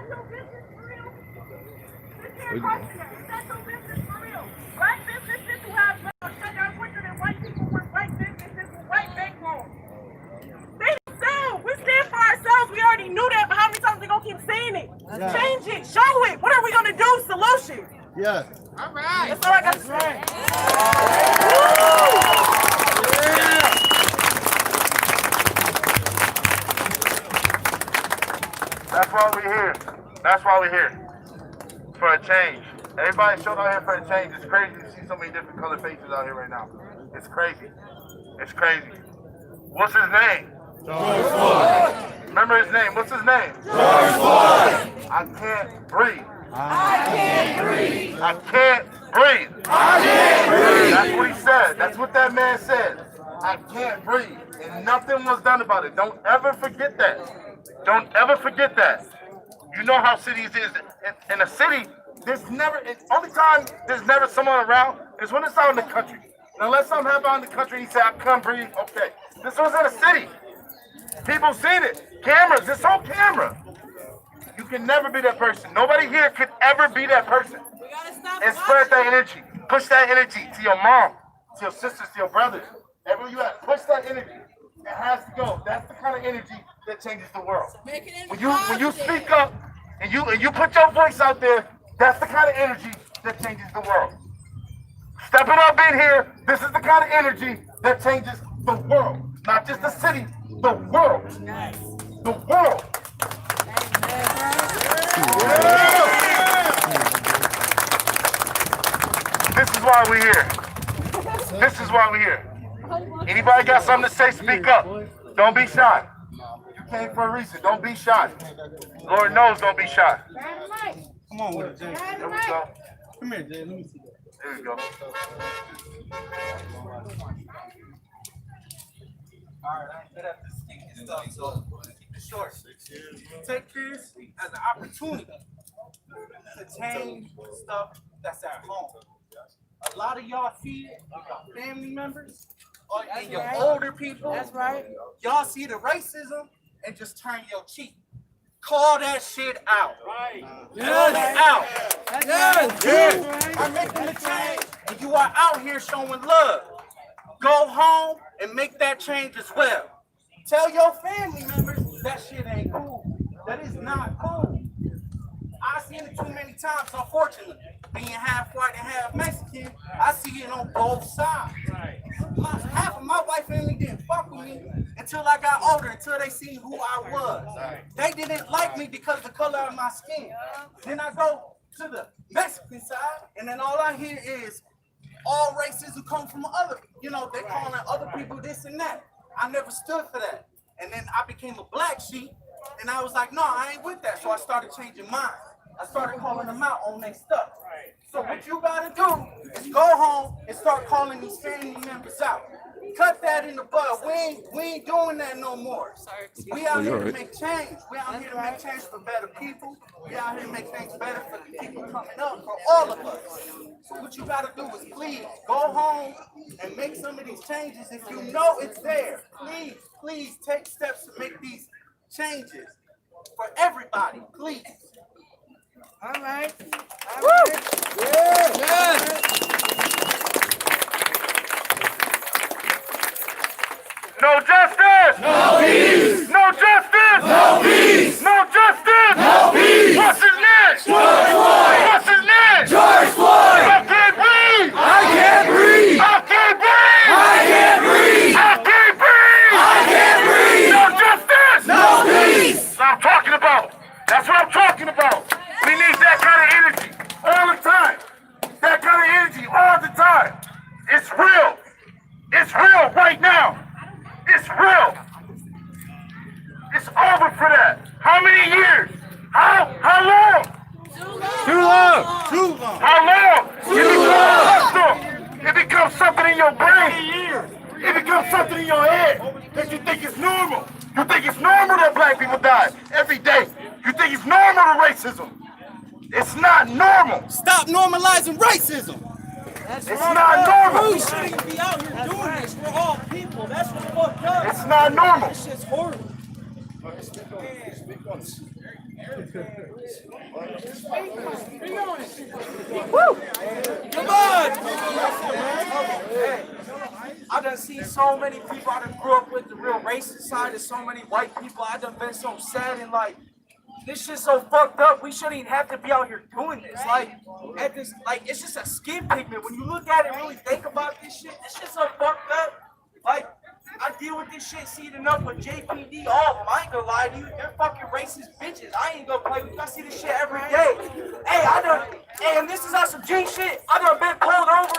your business for real? This here right here, is that your business for real? Black businesses who have shut down quicker than white people with white businesses with white bankroll. They don't. We stand for ourselves. We already knew that, but how many times we gonna keep saying it? Yeah. Change it. Show it. What are we gonna do? Solution. Yeah. All right. That's all I got to say. That's why we're here. That's why we're here. For a change. Everybody showed out here for a change. It's crazy to see so many different colored faces out here right now. It's crazy. It's crazy. What's his name? George Floyd. Remember his name. What's his name? George Floyd. I can't breathe. I can't breathe. I can't breathe. I can't breathe. That's what he said. That's what that man said. I can't breathe. And nothing was done about it. Don't ever forget that. Don't ever forget that. You know how cities is. In a city, there's never, only time there's never someone around is when it's out in the country. And unless something happened out in the country, he said, I can't breathe. Okay. This was in a city. People seen it. Cameras. It's on camera. You can never be that person. Nobody here could ever be that person. And spread that energy. Push that energy to your mom, to your sisters, to your brothers. Everywhere you at, push that energy. It has to go. That's the kind of energy that changes the world. When you speak up and you put your voice out there, that's the kind of energy that changes the world. Stepping up in here, this is the kind of energy that changes the world. Not just the city, the world. The world. This is why we're here. This is why we're here. Anybody got something to say, speak up. Don't be shy. You came for a reason. Don't be shy. Lord knows don't be shy. Come on with it, Jay. There we go. Come here, Jay. Let me see that. There we go. Alright, I ain't good at this stinking stuff, so keep it short. Take this as an opportunity to change stuff that's at home. A lot of y'all see it with your family members and your older people. That's right. Y'all see the racism and just turn your cheek. Call that shit out. Right. Call it out. You are making the change and you are out here showing love. Go home and make that change as well. Tell your family members that shit ain't cool. That is not cool. I've seen it too many times, unfortunately. Being half white and half Mexican, I see it on both sides. Right. Half of my white family didn't fuck with me until I got older, until they see who I was. Right. They didn't like me because of the color of my skin. Then I go to the Mexican side, and then all I hear is all racism come from other, they calling other people this and that. I never stood for that. And then I became a black sheep, and I was like, no, I ain't with that. So I started changing mine. I started calling them out on their stuff. So what you gotta do is go home and start calling these family members out. Cut that in the bud. We ain't doing that no more. We out here to make change. We out here to make change for better people. We out here to make things better for the people coming up, for all of us. So what you gotta do is please go home and make some of these changes. If you know it's there, please take steps to make these changes for everybody, please. All right. Woo! Yeah. No justice! No peace! No justice! No peace! No justice! No peace! What's his name? George Floyd! What's his name? George Floyd! I can't breathe! I can't breathe! I can't breathe! I can't breathe! I can't breathe! I can't breathe! No justice! No peace! That's what I'm talking about. That's what I'm talking about. We need that kind of energy all the time. That kind of energy all the time. It's real. It's real right now. It's real. It's over for that. How many years? How long? Too long! Too long! How long? Too long! It becomes something in your brain. It becomes something in your head that you think is normal. You think it's normal that black people die every day. You think it's normal to racism. It's not normal. Stop normalizing racism. It's not normal. We shouldn't even be out here doing this. We're all people. That's what fucked up. It's not normal. This shit's horrible. Come on! Hey, I done seen so many people I done grew up with the real racist side of so many white people. I done been so sad and like, this shit's so fucked up. We shouldn't even have to be out here doing this. Like, at this, like, it's just a skin pigment. When you look at it and really think about this shit's so fucked up. Like, I deal with this shit, see it enough with JPD, all of them. I ain't gonna lie to you. They're fucking racist bitches. I ain't gonna play with you. I see this shit every day. Hey, and this is on some G shit. I done been pulled over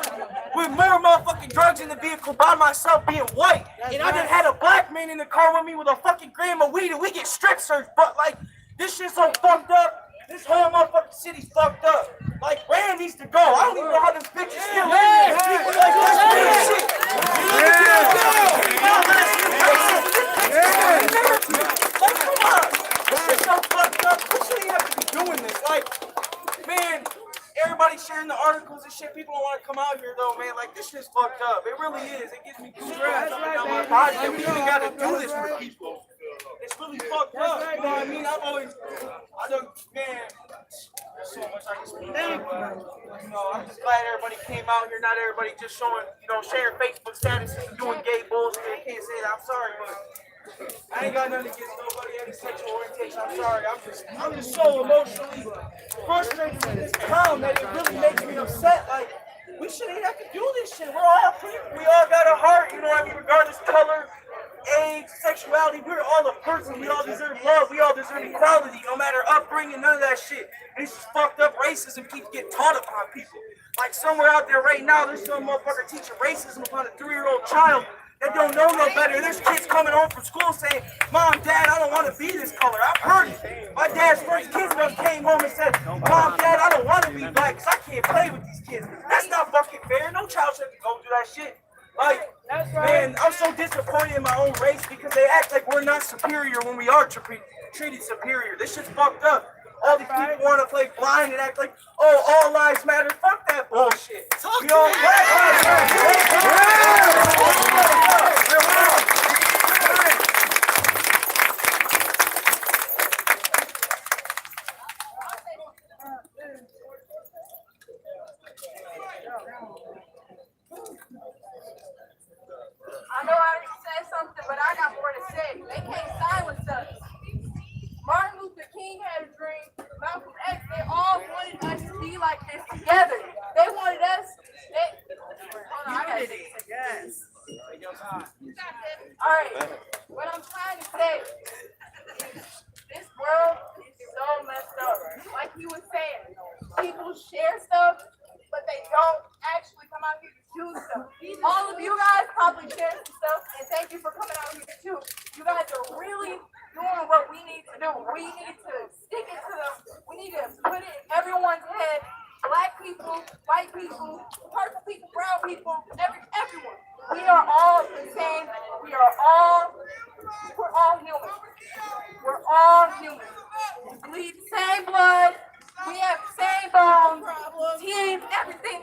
with more motherfucking drugs in the vehicle by myself being white. And I done had a black man in the car with me with a fucking gram of weed and we get strip searched. But like, this shit's so fucked up. This whole motherfucking city's fucked up. Like, Rand needs to go. I don't even know how this bitch is still in there. Like, that's weird shit. Like, come on. This shit's so fucked up. We shouldn't have to be doing this. Like, man, everybody's sharing the articles and shit. People don't want to come out here, though, man. Like, this shit's fucked up. It really is. It gives me stress up and down my body that we even got to do this for people. It's really fucked up. You know what I mean? I don't, man, there's so much I can speak on. You know, I'm just glad everybody came out here. Not everybody just showing, sharing Facebook statuses and doing gay bullshit. I can't say that. I'm sorry, but I ain't got nothing against nobody, any sexual orientation. I'm sorry. I'm just so emotionally frustrated with this town that it really makes me upset. Like, we shouldn't have to do this shit. We're all people. We all got a heart, you know what I mean? Regardless of color, age, sexuality, we're all a person. We all deserve love. We all deserve equality, no matter upbringing, none of that shit. And it's just fucked up. Racism keeps getting taught upon people. Like somewhere out there right now, there's some motherfucker teaching racism upon a 3-year-old child that don't know no better. There's kids coming home from school saying, Mom, Dad, I don't want to be this color. I've heard it. My dad's first kids came home and said, Mom, Dad, I don't want to be black because I can't play with these kids. That's not fucking fair. No child should have to go through that shit. Like, man, I'm so disappointed in my own race because they act like we're not superior when we are treated superior. This shit's fucked up. All these people want to play blind and act like, oh, all lives matter. Fuck that bullshit. We all black lives I know I already said something, but I got more to say. They can't silence us. Martin Luther King had a dream. Malcolm X, they all wanted us to be like this together. They wanted us. Hold on, I gotta say this. Yes. All right. What I'm trying to say, this world is so messed up. Like you were saying, people share stuff, but they don't actually come out here to do stuff. All of you guys probably share some stuff, and thank you for coming out here too. You guys are really doing what we need to do. We need to stick it to them. We need to put it in everyone's head. Black people, white people, purple people, brown people, everyone. We are all the same. We're all human. We're all human. We bleed the same blood. We have the same bones, teeth, everything.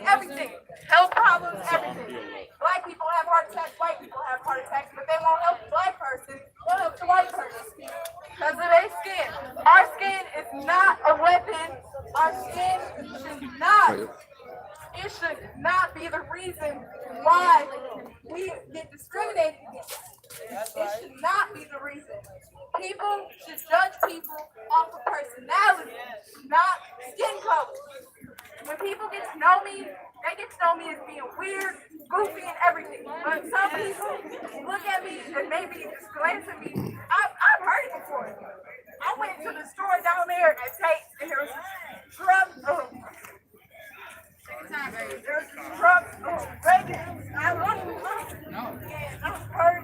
Health problems, everything. Black people have heart attacks, white people have heart attacks, but they won't help the black person, they'll help the white person. Because of their skin. Our skin is not a weapon. Our skin should not be the reason why we get discriminated against. It should not be the reason. People should judge people off of personality, not skin color. When people get to know me, they get to know me as being weird, goofy, and everything. But some people look at me and maybe just glance at me. I've heard it before. I went to the store down there at Tate, and there was a truck of bacon. I love it. And I heard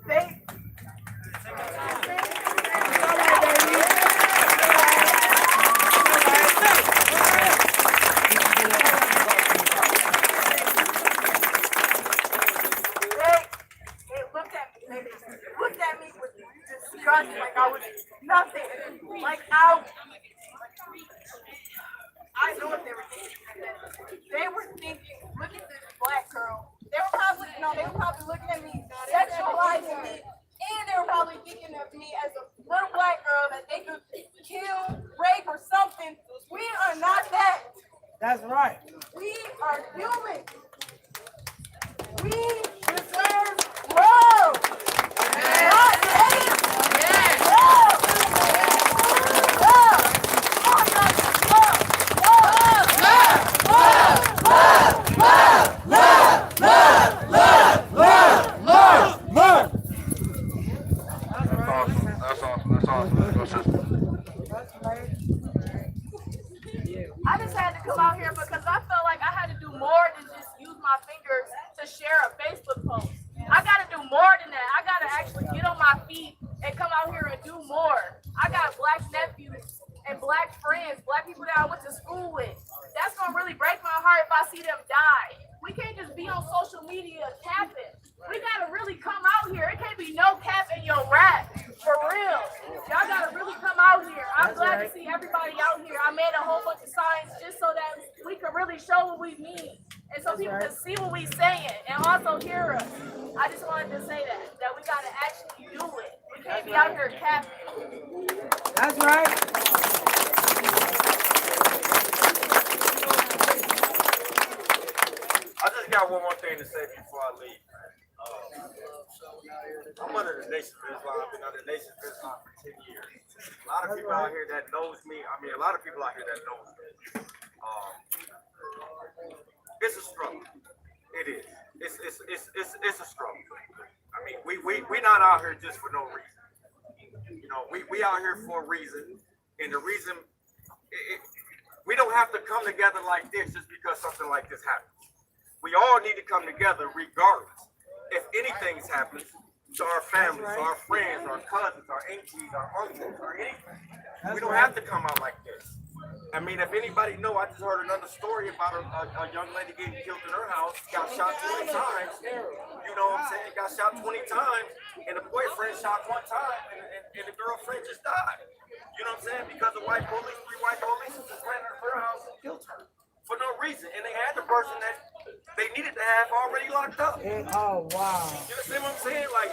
they. Looked at me with disgust, like I was nothing. Like I know what they were thinking. They were thinking, look at this black girl. They were probably looking at me, sexualizing me, and they were probably thinking of me go, sister. I just had to come out here because I felt like I had to do more than just use my fingers to share a Facebook post. I got to do more than that. I got to actually get on my feet and come out here and do more. I got black nephews and black friends, black people that I went to school with. That's going to really break my heart if I see them die. We can't just be on social media capping. We got to really come out here. It can't be no cap in your rap. For real. Y'all got to really come out here. I'm glad to see everybody out here. I made a whole bunch of signs just so that we could really show what we mean. And so people can see what we saying and also hear us. I just wanted to say that we got to actually do it. We can't be out here capping. That's right. I just got one more thing to say before I leave. I'm under the Nation of Islam. I've been under the Nation of Islam for 10 years. A lot of people out here that knows me. I mean, a lot of people out here that knows me. It's a struggle. It is. It's a struggle. I mean, we not out here just for no reason. You know, we out here for a reason, and the reason we don't have to come together like this just because something like this happens. We all need to come together regardless. If anything's happening to our families, to our friends, our cousins, our aunties, our uncles, or anything, we don't have to come out like this. I mean, if anybody know, I just heard another story about a young lady getting killed in her house, got shot 20 times. You know what I'm saying? Got shot 20 times, and the boyfriend shot one time, and the girlfriend just died. You know what I'm saying? Because the white police, 3 white police just ran into her house and killed her for no reason. And they had the person that they needed to have already locked up. Oh, wow. You understand what I'm saying? Like,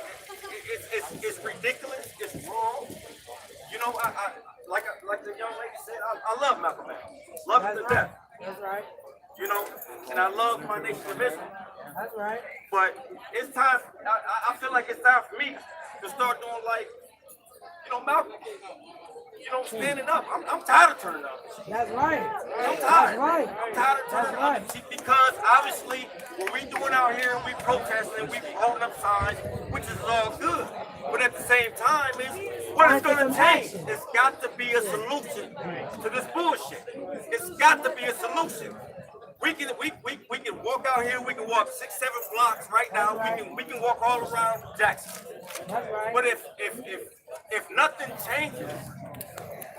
it's ridiculous. It's wrong. You know, like the young lady said, I love Malcolm X. Love him to death. That's right. You know, and I love my Nation of Islam. That's right. But it's time, I feel like it's time for me to start doing like, you know, Malcolm. You know, standing up. I'm tired of turning up. That's right. I'm tired. That's right. I'm tired of turning up. See, because obviously, what we doing out here and we protesting, we holding up signs, which is all good. But at the same time, what it's going to change. It's got to be a solution to this bullshit. It's got to be a solution. We can walk out here. We can walk 6, 7 blocks right now. We can walk all around Jackson. That's right. But if nothing changes,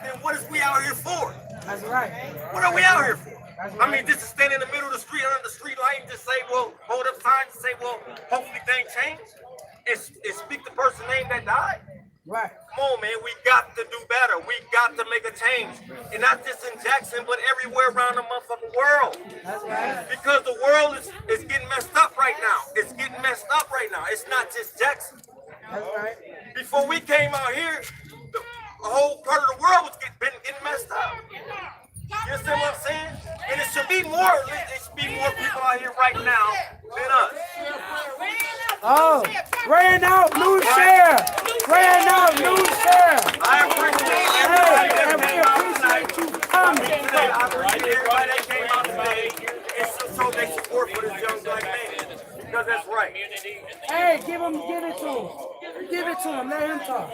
then what is we out here for? That's right. What are we out here for? That's I right. mean, just to stand in the middle of the street under the street light and just say, well, hold up signs and say, well, hopefully things change, and speak the person's name that died. Right. Come on, man, we got to do better. We got to make a change. And not just in Jackson, but everywhere around the motherfucking world. That's right. Because the world is getting messed up right now. It's getting messed up right now. It's not just Jackson. That's right. Before we came out here, the whole part of the world was getting messed up. You understand what I'm saying? And it should be more people out here right now than us. Oh, ran out, new share. Ran out, new share. I appreciate everybody that Hey, came out we tonight. appreciate you coming. I appreciate everybody that came out today and showed their support for this young black man. Because that's right. Hey, give it to him. Give it to him. Let him talk.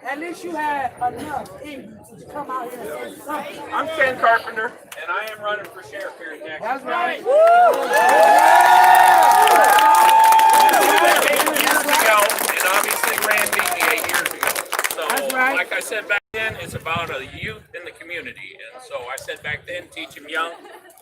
At least you had enough in you to come out here and say something. I'm Ken Carpenter, and I am running for sheriff here in Jackson. That's right. Years ago, and obviously Rand beat me 8 years ago. So, That's right. like I said back then, it's about a youth in the community. And so I said back then, teach them young,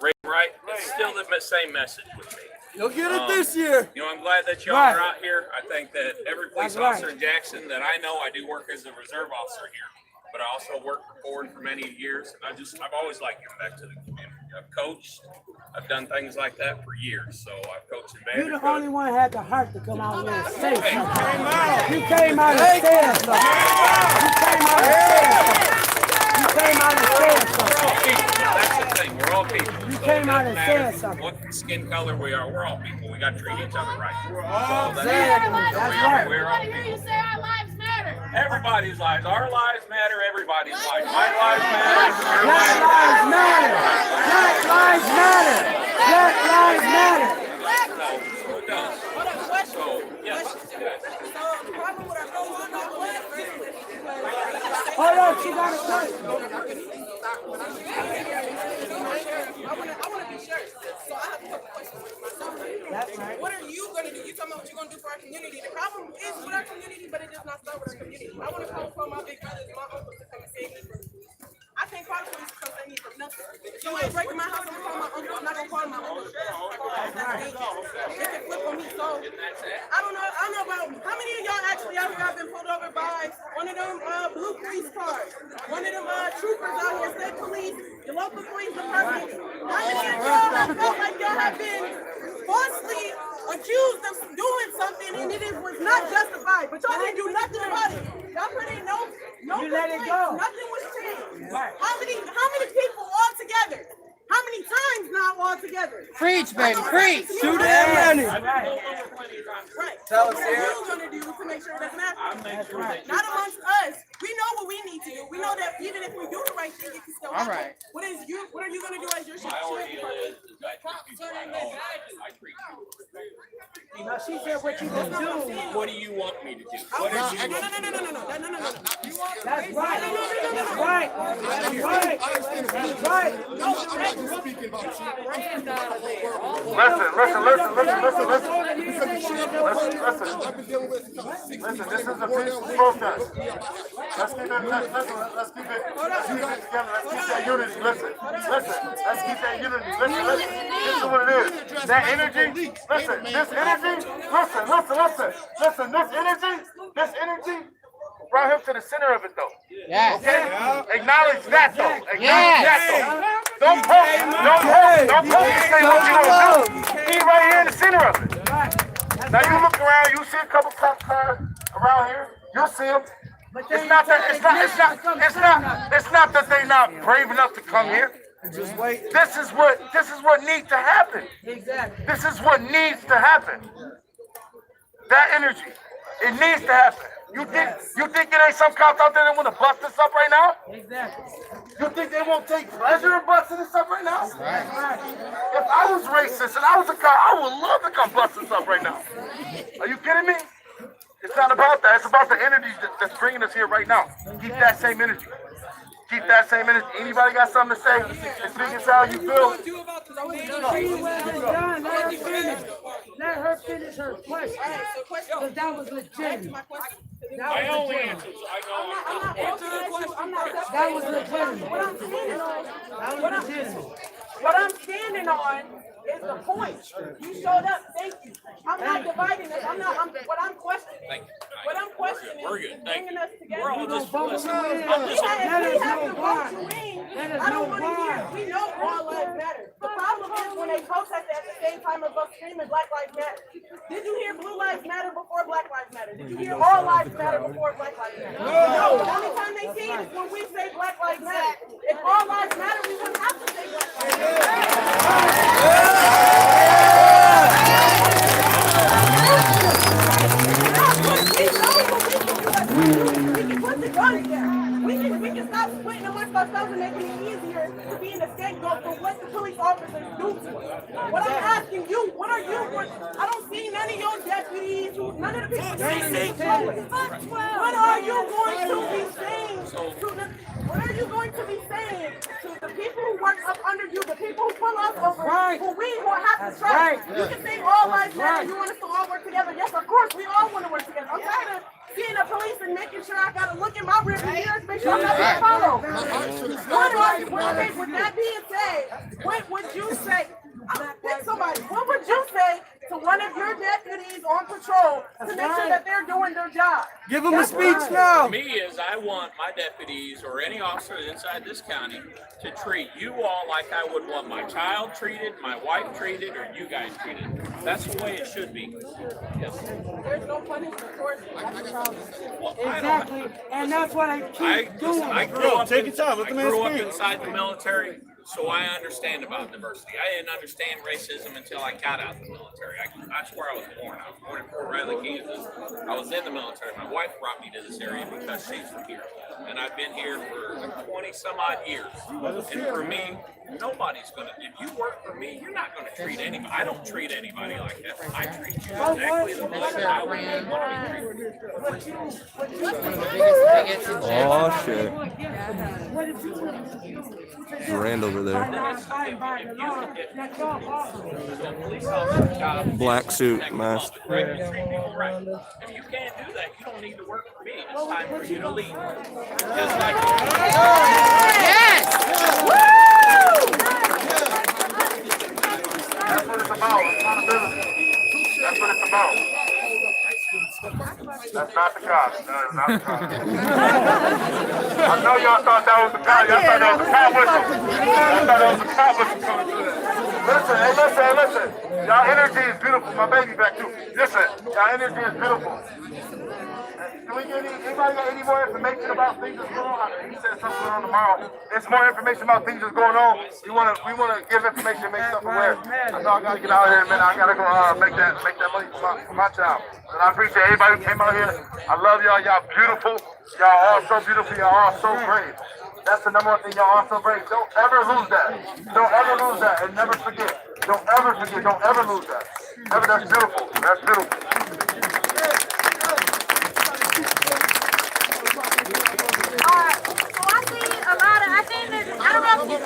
raise them right. It's still the same message with me. You'll get it this year. You know, I'm glad that y'all Right. are out here. I think that every police That's right. officer in Jackson that I know, I do work as a reserve officer here, but I also worked for Ford for many years. And I've always liked giving back to the community. I've coached. I've done things like that for years. So I've coached in You're the Vanderbilt. only one who had the heart to come out here and say something. You came out and said something. You came out and said something. You came out and said something. That's the thing. We're all people. You So came it out doesn't and said matter something. what skin color we are. We're all people. We got to treat each other right. Exactly. That's right. We're all I hear you people. say our lives matter. Everybody's lives. Our lives matter. Everybody's lives. My lives matter. Your Black lives lives matter. matter. Black lives matter. Black lives matter. So it does. So, yes. So the problem with our what you're gonna do for our community. The problem is with our community, but it does not start with our community. I want to call for my big brothers, my uncles to come and save me from. I can't call the police to come save me from nothing. If somebody breaking my house, I'm gonna call my uncle. I'm not gonna call my uncle. They can flip on me. So I don't know about how many of y'all actually out here have been pulled over by one of them blue police cars, one of them troopers out here, state police, the local police department. How many of y'all have felt like y'all have been falsely accused of doing something and it was not justified, but y'all didn't do nothing about it. Y'all put in no complaints. Nothing was changed. How many people all together? How many times now all together? Preach, baby, preach. Too damn many. Right. Tell us, what are you going to do to make sure it doesn't happen? Not amongst us. We know what we need to do. We know that even if we do the right thing, it can still happen. All right. What are you going to do as your shit? You know, she said what you gonna do. What do you want me to do? No. That's right. That's right. That's right. That's right. Listen, this is a peaceful protest. Let's keep that unity. Listen, let's keep that unity. Listen, this is what it is. That energy, listen, this energy, this energy brought him to the center of it though. Yeah. Okay? Acknowledge that though. Acknowledge that though. Don't poke and say what you don't do. He right here in the center of it. Now you look around, you see a couple cop cars around here, you'll see them. It's not that they're not brave enough to come here. Just wait. This is what needs to happen. Exactly. This is what needs to happen. That energy, it needs to happen. You think there ain't some cops out there that want to bust this up right now? Exactly. You think they won't take pleasure in busting this up right now? Right. If I was racist and I was a cop, I would love to come bust this up right now. Are you kidding me? It's not about that. It's about the energy that's bringing us here right now. Keep that same energy. Keep that same energy. Anybody got something to say? As big as how you feel? Let her finish her question. Because that was legitimate. My only answer is That was legitimate. What I'm standing on is the point. You showed up. Thank you. I'm not dividing this. What I'm questioning. Thank you. What I'm questioning We're good. is Thank bringing you. us together. We're all just listening. I don't want to hear. We know all lives matter. The problem is when they protest at the same time as us screaming Black Lives Matter. Did you hear Blue Lives Matter before Black Lives Matter? Did you hear All Lives Matter before Black Lives Matter? No. The only time they see it is when we say Black Lives Matter. If All Lives Matter, we wouldn't have to say Black Lives Matter. We can put the guns down. We can stop splitting amongst ourselves and making it easier to be in the scapegoat for what the police officers do to us. What I'm asking you, what are you going? I don't see none of your deputies, none of the people saying this. What are you going to be saying to the? What are you going to be saying to the people who work up under you, the people who pull us over, who we will have to trust? You can say all lives matter. You want us to all work together. Yes, of course, we all want to work together. I'm tired of seeing the police and making sure I got to look in my rearview mirror, make sure I'm not being followed. With that being said, what would you say? Pick somebody. What would you say to one of your deputies on patrol to make sure that they're doing their job? Give them a speech now. For me is I want my deputies or any officer inside this county to treat you all like I would want my child treated, my wife treated, or you guys treated. That's the way it should be. Yes. There's no punishment for it. That's the problem. Well, Exactly. And that's what I keep doing. I grew up inside the military, so I understand about diversity. I didn't understand racism until I got out of the military. That's where I was born. I was born in Fort Riley, Kansas. I was in the military. My wife brought me to this area because she's from here. And I've been here for 20 some odd years. And for me, nobody's going to, if you work for me, you're not going to treat anybody. I don't treat anybody like that. I treat you exactly the way I would want to be treated. Oh shit. Randall over there. That's police officer's job. Black suit, mask. Right, to treat people right. If you can't do that, you don't need to work for me. It's time for you to leave. Just like That's what it's about. Accountability. That's what it's about. That's not the cops. No, it's not the cops. I know y'all thought that was the cop. Y'all thought that was the cop whistle. Y'all thought that was the cop whistle coming through there. Listen, hey, listen. Y'all energy is beautiful. My baby back too. Listen, y'all energy is beautiful. Can we get anybody got any more information about things that's going on? He said something going on tomorrow. There's more information about things that's going on. We wanna give information, make stuff aware. I know I gotta get out of here, man. I gotta go make that money for my child. And I appreciate everybody who came out here. I love y'all. Y'all beautiful. Y'all all so beautiful. Y'all all so brave. That's the number one thing. Y'all all so brave. Don't ever lose that. Don't ever lose that, and never forget. Don't ever forget. Don't ever lose that. Ever. That's beautiful. That's beautiful.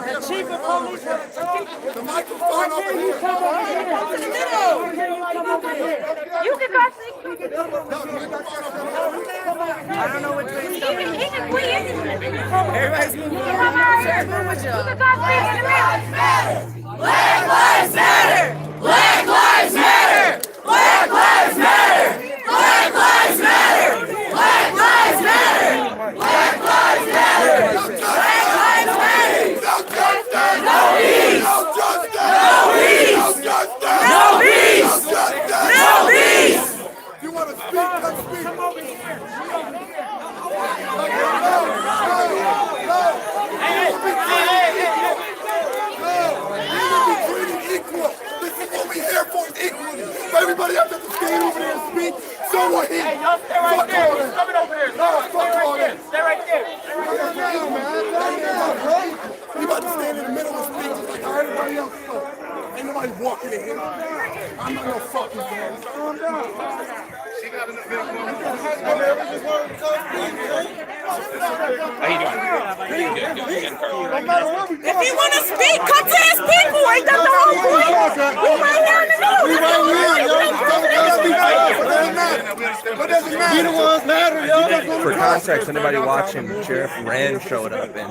The chief of police. The microphone over here. Come over here. Go to the middle. You can go see. I don't know which way he's going. He can quit. Everybody's moving. Come out here. You can go see in the middle. Black lives matter! Black lives matter! Black lives matter! Black lives matter! Black lives matter! Black lives matter! Black lives matter! No peace! No peace! No peace! No peace! You want to speak? Come speak. Come over here. Equal. This is what we here for, equally. Everybody has to stand over there and speak. So what he? Hey, y'all stay right there. He's coming over here. No, stay right there. Stay right there. You about to stand in the middle and speak just like how everybody else does. Ain't nobody walking in here. I'm not no fucking man. Calm down. She got in the big one. how you doing? Good. If you want to speak, come to his people. Ain't that the whole point? We right here in the middle. We right here, yo. What does it matter? We the ones matter, yo. For context, anybody watching, Sheriff Rand showed up and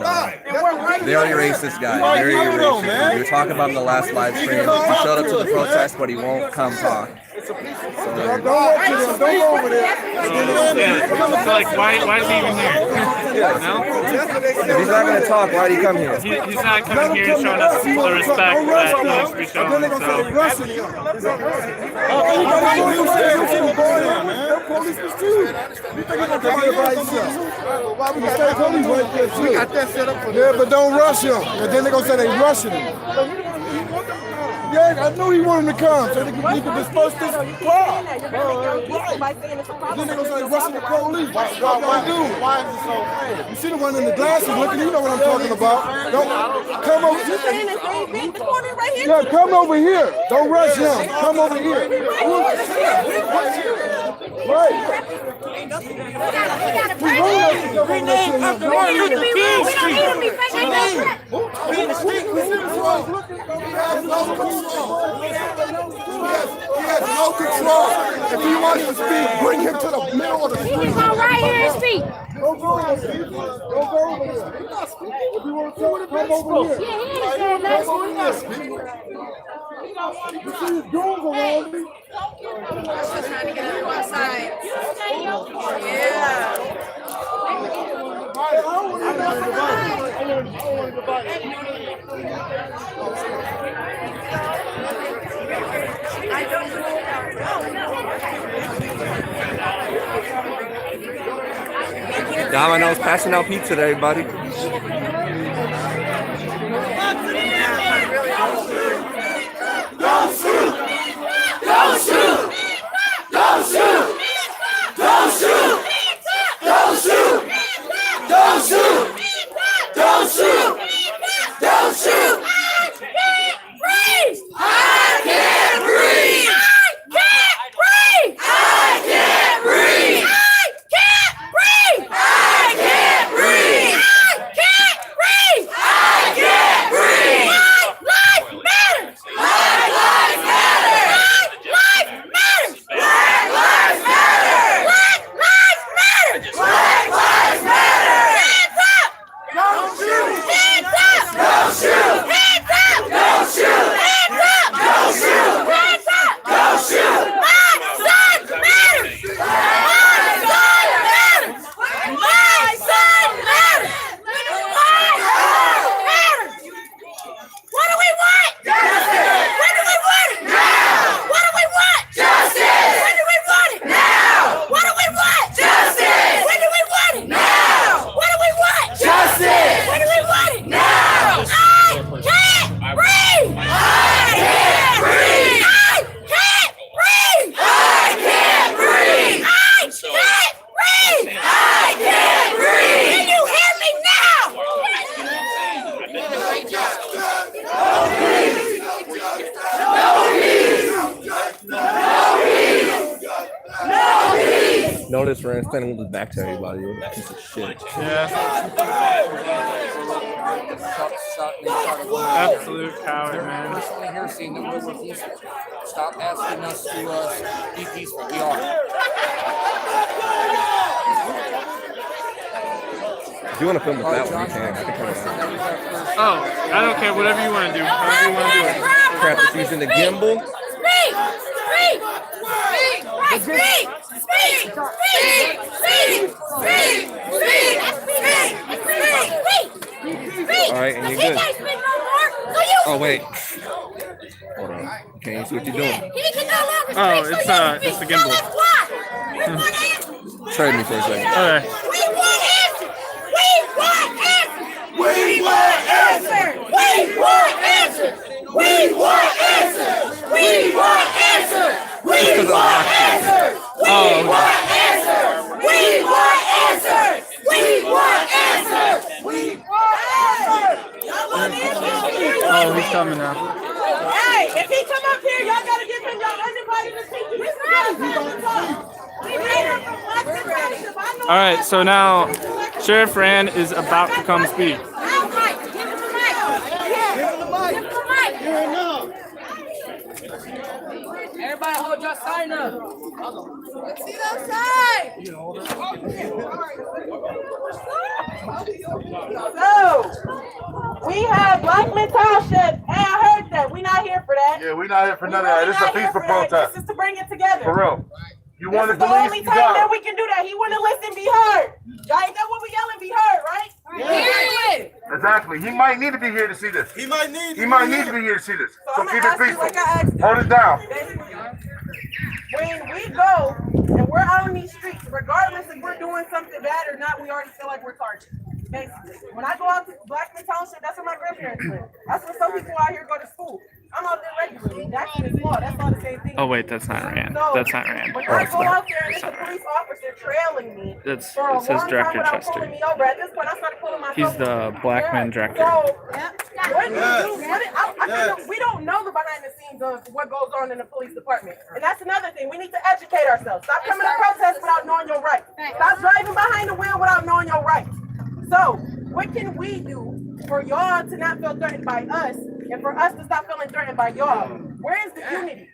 very racist guy. Very racist. We were talking about in the last live stream. He showed up to the protest, but he won't come talk. Don't go over there. So like, why is he even here? No? If he's not going to talk, why did he come here? He's not coming here showing us the respect that he needs to be shown. Police was too. You think you're going to come here by yourself? Why would you say police right there too? Got that set up for them. Yeah, but don't rush him. And then they're going to say they rushing him. Yeah, I knew he wanted to come, so he could disperse this crowd. Then they're going to say rushing the police. Why is it so bad? You see the one in the glasses looking, you know what I'm talking about. Don't come over here. Yeah, come over here. Don't rush him. Come over here. Right. He has no control. If he wants to speak, bring him to the middle of the street. He can go right here and speak. Don't go over there. Don't go over there. He's not speaking. If you want to talk, come over here. Yeah, he ain't saying nothing. You see his goons around me? Just trying to get on one side. Yeah. Domino's passing out pizza to everybody. Don't shoot! Don't shoot! Don't shoot! Don't shoot! Don't shoot! Don't shoot! Don't shoot! Don't shoot! I can't breathe! I can't breathe! I can't breathe! I can't breathe! I can't breathe! I Notice Rand's standing with his back to everybody. You piece of shit. Yeah. Absolute coward, man. Personally here seeing that we're peaceful. Stop asking us to be peaceful. We are. If you want to film with that one, you can. I can turn it on. Oh, I don't care. Whatever you want to do. However you want to do it. Crap, it's using the gimbal. All right, and you're good. Oh wait. Hold on. Can't you see what you're doing? Oh, it's the gimbal. Trade me for a second. Okay. We want answers! We want answers! We want answers! We want answers! We want answers! We want answers! We want answers! We want answers! We want answers! Oh, he's coming now. Hey, if he come up here, y'all gotta give him y'all everybody to see. He's All right, so now Sheriff Rand is about to come speak. Everybody hold your sign up. Let's see that side. So, we have Blackman Township. Hey, I heard that. We not here for that. Yeah, we not here for none of that. This is a peaceful protest. This is to bring it together. For real. You want This the is the only police? You time that got we can do that. He wouldn't listen, be heard. Y'all ain't that what we yelling, be heard, right? it. Exactly. He might need to be here to see this. He might need. He might need to be here to see this. So I'm keep gonna it ask you peaceful. like I asked you. Hold it down. When we go and we're out on these streets, regardless if we're doing something bad or not, we already feel like we're targeted. Basically. When I go out to Blackman Township, that's where my grandparents live. That's where some people out here go to school. I'm out there regularly. That's the law. That's all the same thing. Oh wait, that's not Rand. So, That's not Rand. when I go out there and it's a police officer trailing me That's for a it says long Director time without Chester. pulling me over. At this point, I started pulling myself He's the Blackman director. So, what do you do? I think we don't know the behind the scenes of what goes on in the police department. And that's another thing. We need to educate ourselves. Stop coming to protest without knowing your rights. Stop driving behind the wheel without knowing your rights. So, what can we do for y'all to not feel threatened by us and for us to stop feeling threatened by y'all? Where is the unity?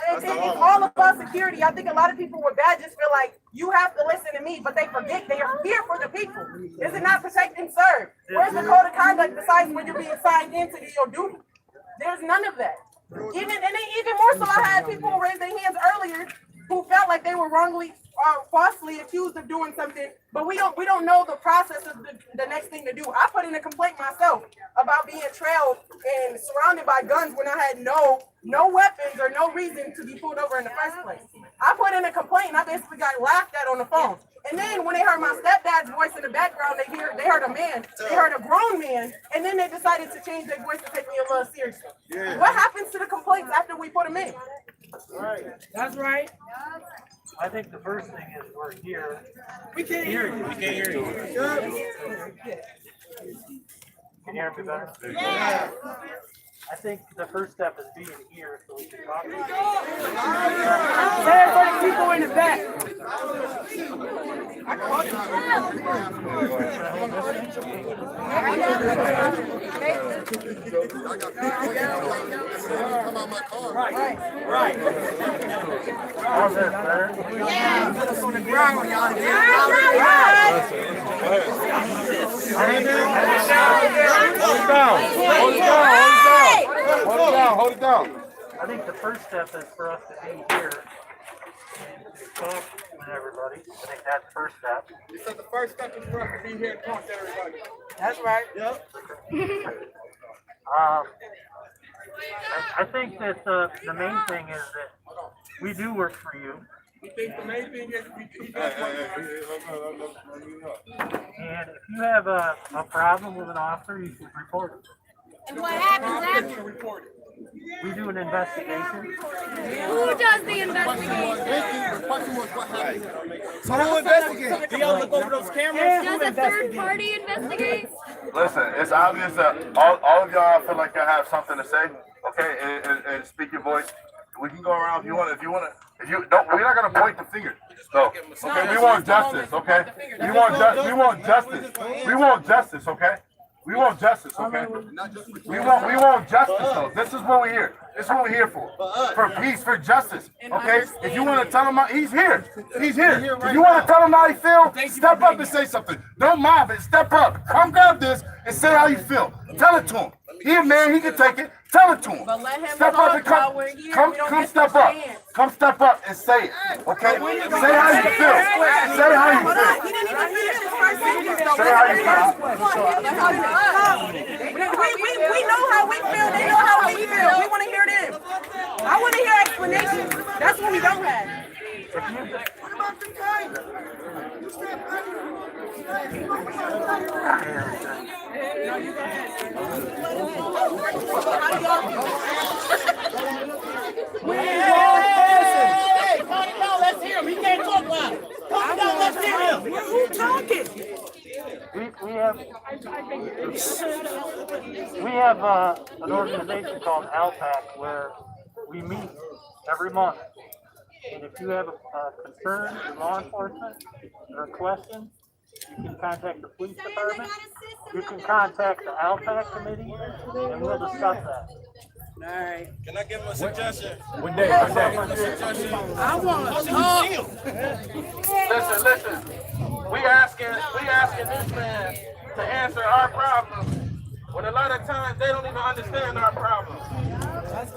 It's all about security. I think a lot of people with badges feel like you have to listen to me, but they forget they are here for the people. Is it not protect and serve? Where's the code of conduct besides when you're being signed into your duty? There's none of that. Even more so, I had people who raised their hands earlier who felt like they were wrongly falsely accused of doing something, but we don't know the process of the next thing to do. I put in a complaint myself about being trailed and surrounded by guns when I had no weapons or no reason to be pulled over in the first place. I put in a complaint and I basically got laughed at on the phone. And then when they heard my stepdad's voice in the background, they heard a man, they heard a grown man, and then they decided to change their voice to take me a little seriously. Yeah. What happens to the complaints after we put them in? Right. That's right. I think the first thing is we're here. We can't hear you. We can't hear you. Can you hear me better? Yeah. I think the first step is being here so we can talk to each Say it for the people in the back. Right. How's that, sir? Yeah. Put us on the ground when y'all get Hold it down. I think the first step is for us to be here and to talk with everybody. I think that's the first step. You said the first step is for us to be here and talk to everybody. That's right. Yep. I think that the main thing is that we do work for you. We think the main thing is we does work for you. And if you have a problem with an officer, you should report it. And what happens after? We do an investigation. Who does the investigation? So who investigates? Do y'all look over those cameras? Does a third party investigate? Listen, it's obvious that all of y'all feel like y'all have something to say, okay, and speak your voice. We can go around if you want to If you don't, we're not gonna point the finger. No. Okay, we want justice. Okay, we want justice. We want justice. We want justice. Okay. We want justice, okay? We want justice, though. This is what we're here. This is what we're here for. For peace, for justice, okay? If you want to tell him how, he's here. He's here. If you want to tell him how he feels, step up and say something. Don't mob it. Step up. Come grab this and say how you feel. Tell it to him. He a man. He can take it. Tell it to him. Step up and come step up. Come step up and say it, okay? Say how you feel. Say how you feel. Say how you feel. We know how we feel. They know how we feel. We want to hear them. I want to hear explanations. That's what we don't have. What about the time? Hey, calm down. Let's hear him. He can't talk loud. Calm down. Let's hear him. Who's talking? We have an organization called ALPAC where we meet every month. And if you have a concern with law enforcement or a question, you can contact the police department. You can contact the ALPAC committee, and we'll discuss that. All right. Can I give him a suggestion? One day. I want to talk. Listen. We asking this man to answer our problems. When a lot of times they don't even understand our problems.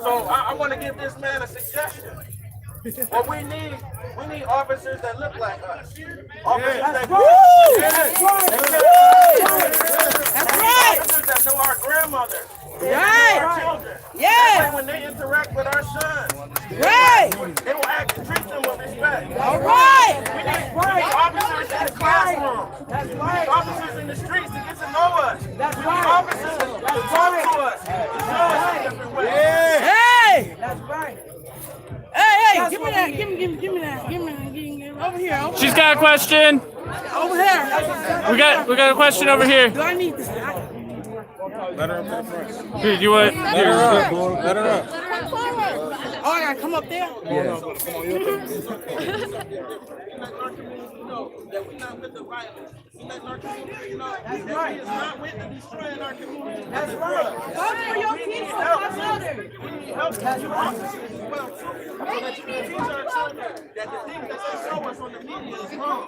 So I want to give this man a suggestion. What we need officers that look like us. Officers that officers that know our grandmothers. Right. Our children. Yeah. When they interact with our sons. Right. They will treat them with respect. All right. We need officers in the classroom. That's We need right. officers in the streets to get to know us. That's We right. need officers to talk to us, to show us in different ways. Hey. That's right. Hey, give me that. Give me that. Give me over here. Over She's got a question. Over here. We got a question over here. Do I need this? Let her up to the front. Dude, you want? Let her up. Let her up. Oh, I gotta come up there? Yeah. That we're not with the violence. We let our community know that we is not with the destroying our community. That's right. Vote for your people, my brother. We need help to do officers as well, too. So that you can teach our children that the things that they show us on the media is wrong.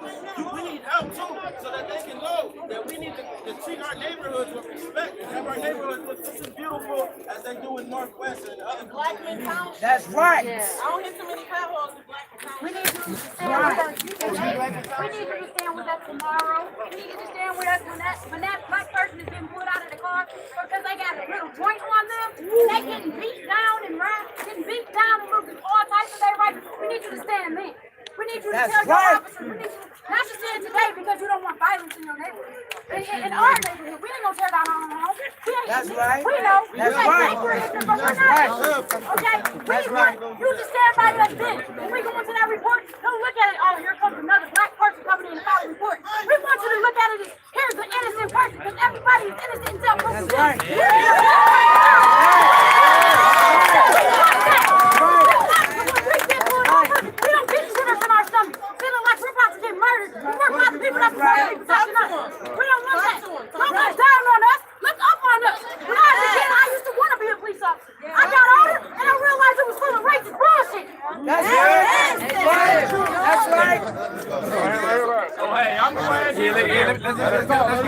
We need help too, so that they can know that we need to treat our neighborhoods with respect and have our neighborhoods look just as beautiful as they do in Northwest and other Black men count. That's right. I don't hear too many potholes in black men count. We need you to stand with us tomorrow. We need you to stand with us when that black person is being pulled out of the car because they got a little joint on them and they getting beat down and losing all types of their rights. We need you to stand there. We need you to tell your officers. We need you not to stand today because you don't want violence in your neighborhood. In our neighborhood, we ain't gonna tear down our own home. That's right. We know. That's right. That's right. Okay. You just stand by us then. When we go into that report, don't look at it. Oh, here comes another black person coming in and file a report. We want you to look at it as here's an innocent person because everybody is innocent until proven guilty. We don't get shooters in our stomach, feeling like we're about to get murdered. We're about to people that's murdering touching us. We don't want that. Don't look down on us. Look up on us. When I was a kid, I used to want to be a police officer. I got older and I realized it was full of racist bullshit. That's right. That's right. So hey, I'm glad you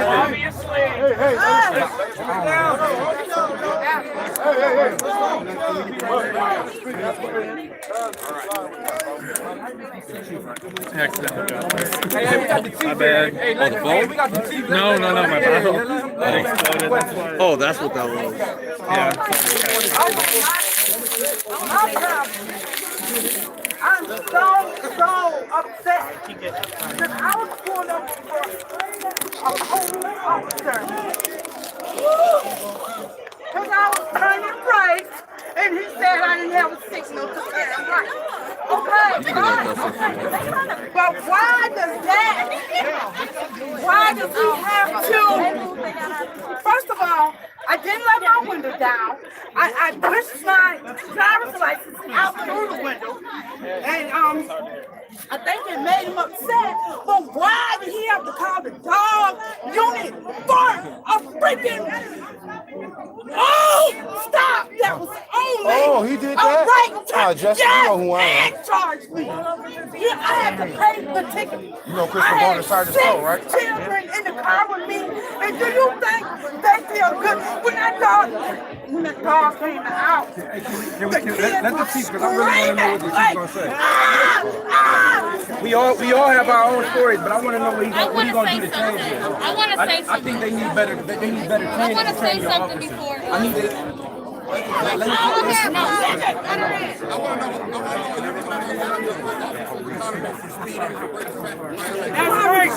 obviously. My bad. Oh, the phone? No, my bottle. That exploded. That's why. Oh, that's what that was. Yeah. I'm so upset because I was pulled up for a police officer. Because I was turning right and he said I didn't have a signal to turn right. Okay, fine. But why does he have to? First of all, I didn't let my window down. I pushed my driver's license out through the window, and I think it made him upset. But why did he have to call the dog unit for a freaking... Oh, stop! That was only he did a that? right to Jesse, you know who I am. and charge me. Yeah, I had to pay the ticket. You know Chris Bone inside the store, right? 6 children in the car with me. And do you think they feel good when that dog came in the house? Let the chief, because I really want to know what the chief's going to say. We all have our own stories, but I want to know what he's going to do to change it. I want to say something. I think they need better training I want to to say train your something officers. before. I need to...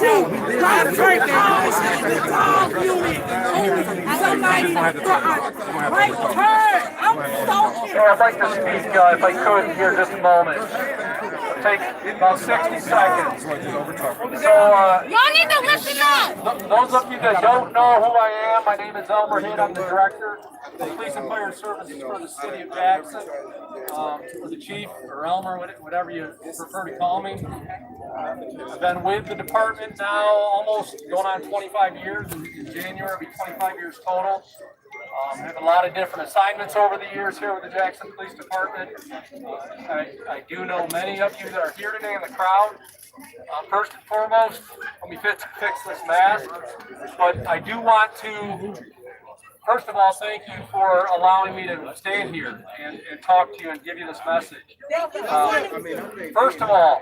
That's right, the dog unit. Somebody right turn. I'm so... I'd like to speak, if I could, here just a moment. Take about 60 seconds. So, Y'all need to listen up. those of you that don't know who I am, my name is Elmer Hitt. I'm the director of Police and Fire Services for the city of Jackson. Or the chief, or Elmer, whatever you prefer to call me. I've been with the department now almost going on 25 years. In January, it'll be 25 years total. I have a lot of different assignments over the years here with the Jackson Police Department. I do know many of you that are here today in the crowd. First and foremost, let me fix this mask. But I do want to, first of all, thank you for allowing me to stand here and talk to you and give you this message. First of all,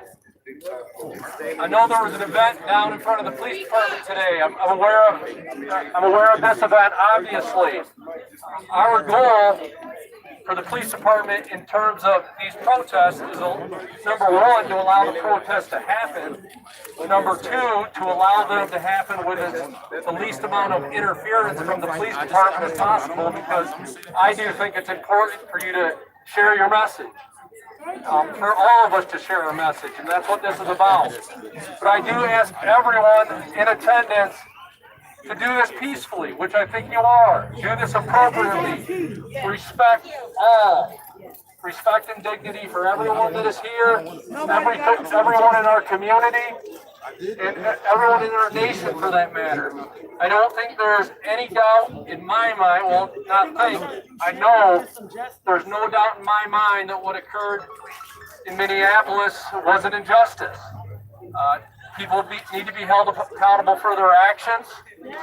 I know there was an event down in front of the police department today. I'm aware of this event, obviously. Our goal for the police department in terms of these protests is, number one, to allow the protests to happen. Number two, to allow them to happen with the least amount of interference from the police department as possible, because I do think it's important for you to share your message. For all of us to share a message, and that's what this is about. But I do ask everyone in attendance to do this peacefully, which I think you are. Do this appropriately. Respect all. Respect and dignity for everyone that is here, everyone in our community, and everyone in our nation for that matter. I don't think there's any doubt in my mind, well, not think, I know there's no doubt in my mind that what occurred in Minneapolis was an injustice. People need to be held accountable for their actions.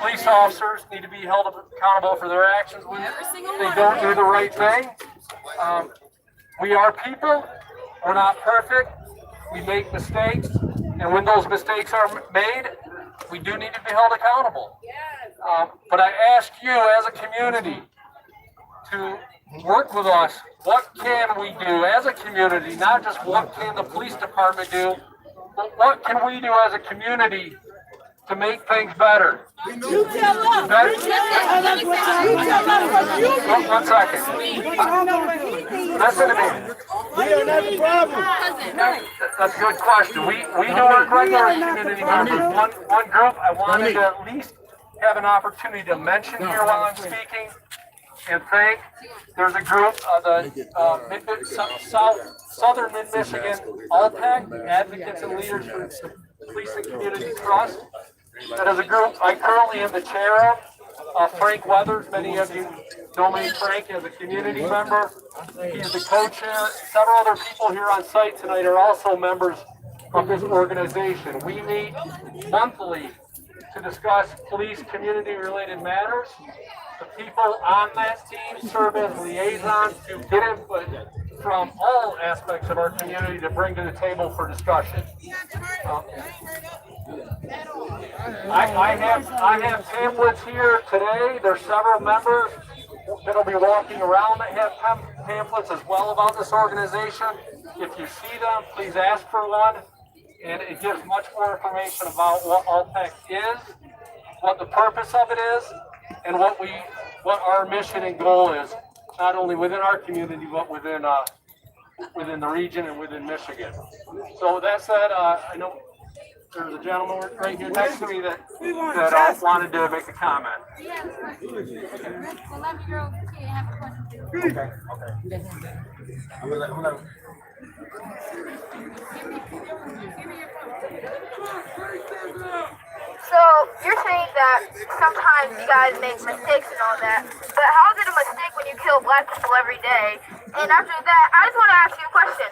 Police officers need to be held accountable for their actions when they don't do the right thing. We are people. We're not perfect. We make mistakes. And when those mistakes are made, we do need to be held accountable. But I ask you as a community to work with us. What can we do as a community? Not just what can the police department do, but what can we do as a community to make things better? You tell us. One second. Listen to me. That's a good question. We do work regular community members. One group I wanted to at least have an opportunity to mention here while I'm speaking and thank. There's a group, Southern Mid-Michigan ALPAC, Advocates and Leaders for Police and Community Trust. That is a group I currently am the chair of. Frank Weathers, many of you know me, Frank, as a community member. He's the co-chair. Several other people here on site tonight are also members of this organization. We meet monthly to discuss police community-related matters. The people on that team serve as liaisons to get input from all aspects of our community to bring to the table for discussion. I have pamphlets here today. There's several members that'll be walking around that have pamphlets as well about this organization. If you see them, please ask for one. And it gives much more information about what ALPAC is, what the purpose of it is, and what our mission and goal is, not only within our community, but within the region and within Michigan. So with that said, I know there's a gentleman right here next to me that wanted to make a comment. Yeah. The 11-year-old kid have a question too. Okay. So you're saying that sometimes you guys make mistakes and all that, but how is it a mistake when you kill black people every day? And after that, I just want to ask you a question.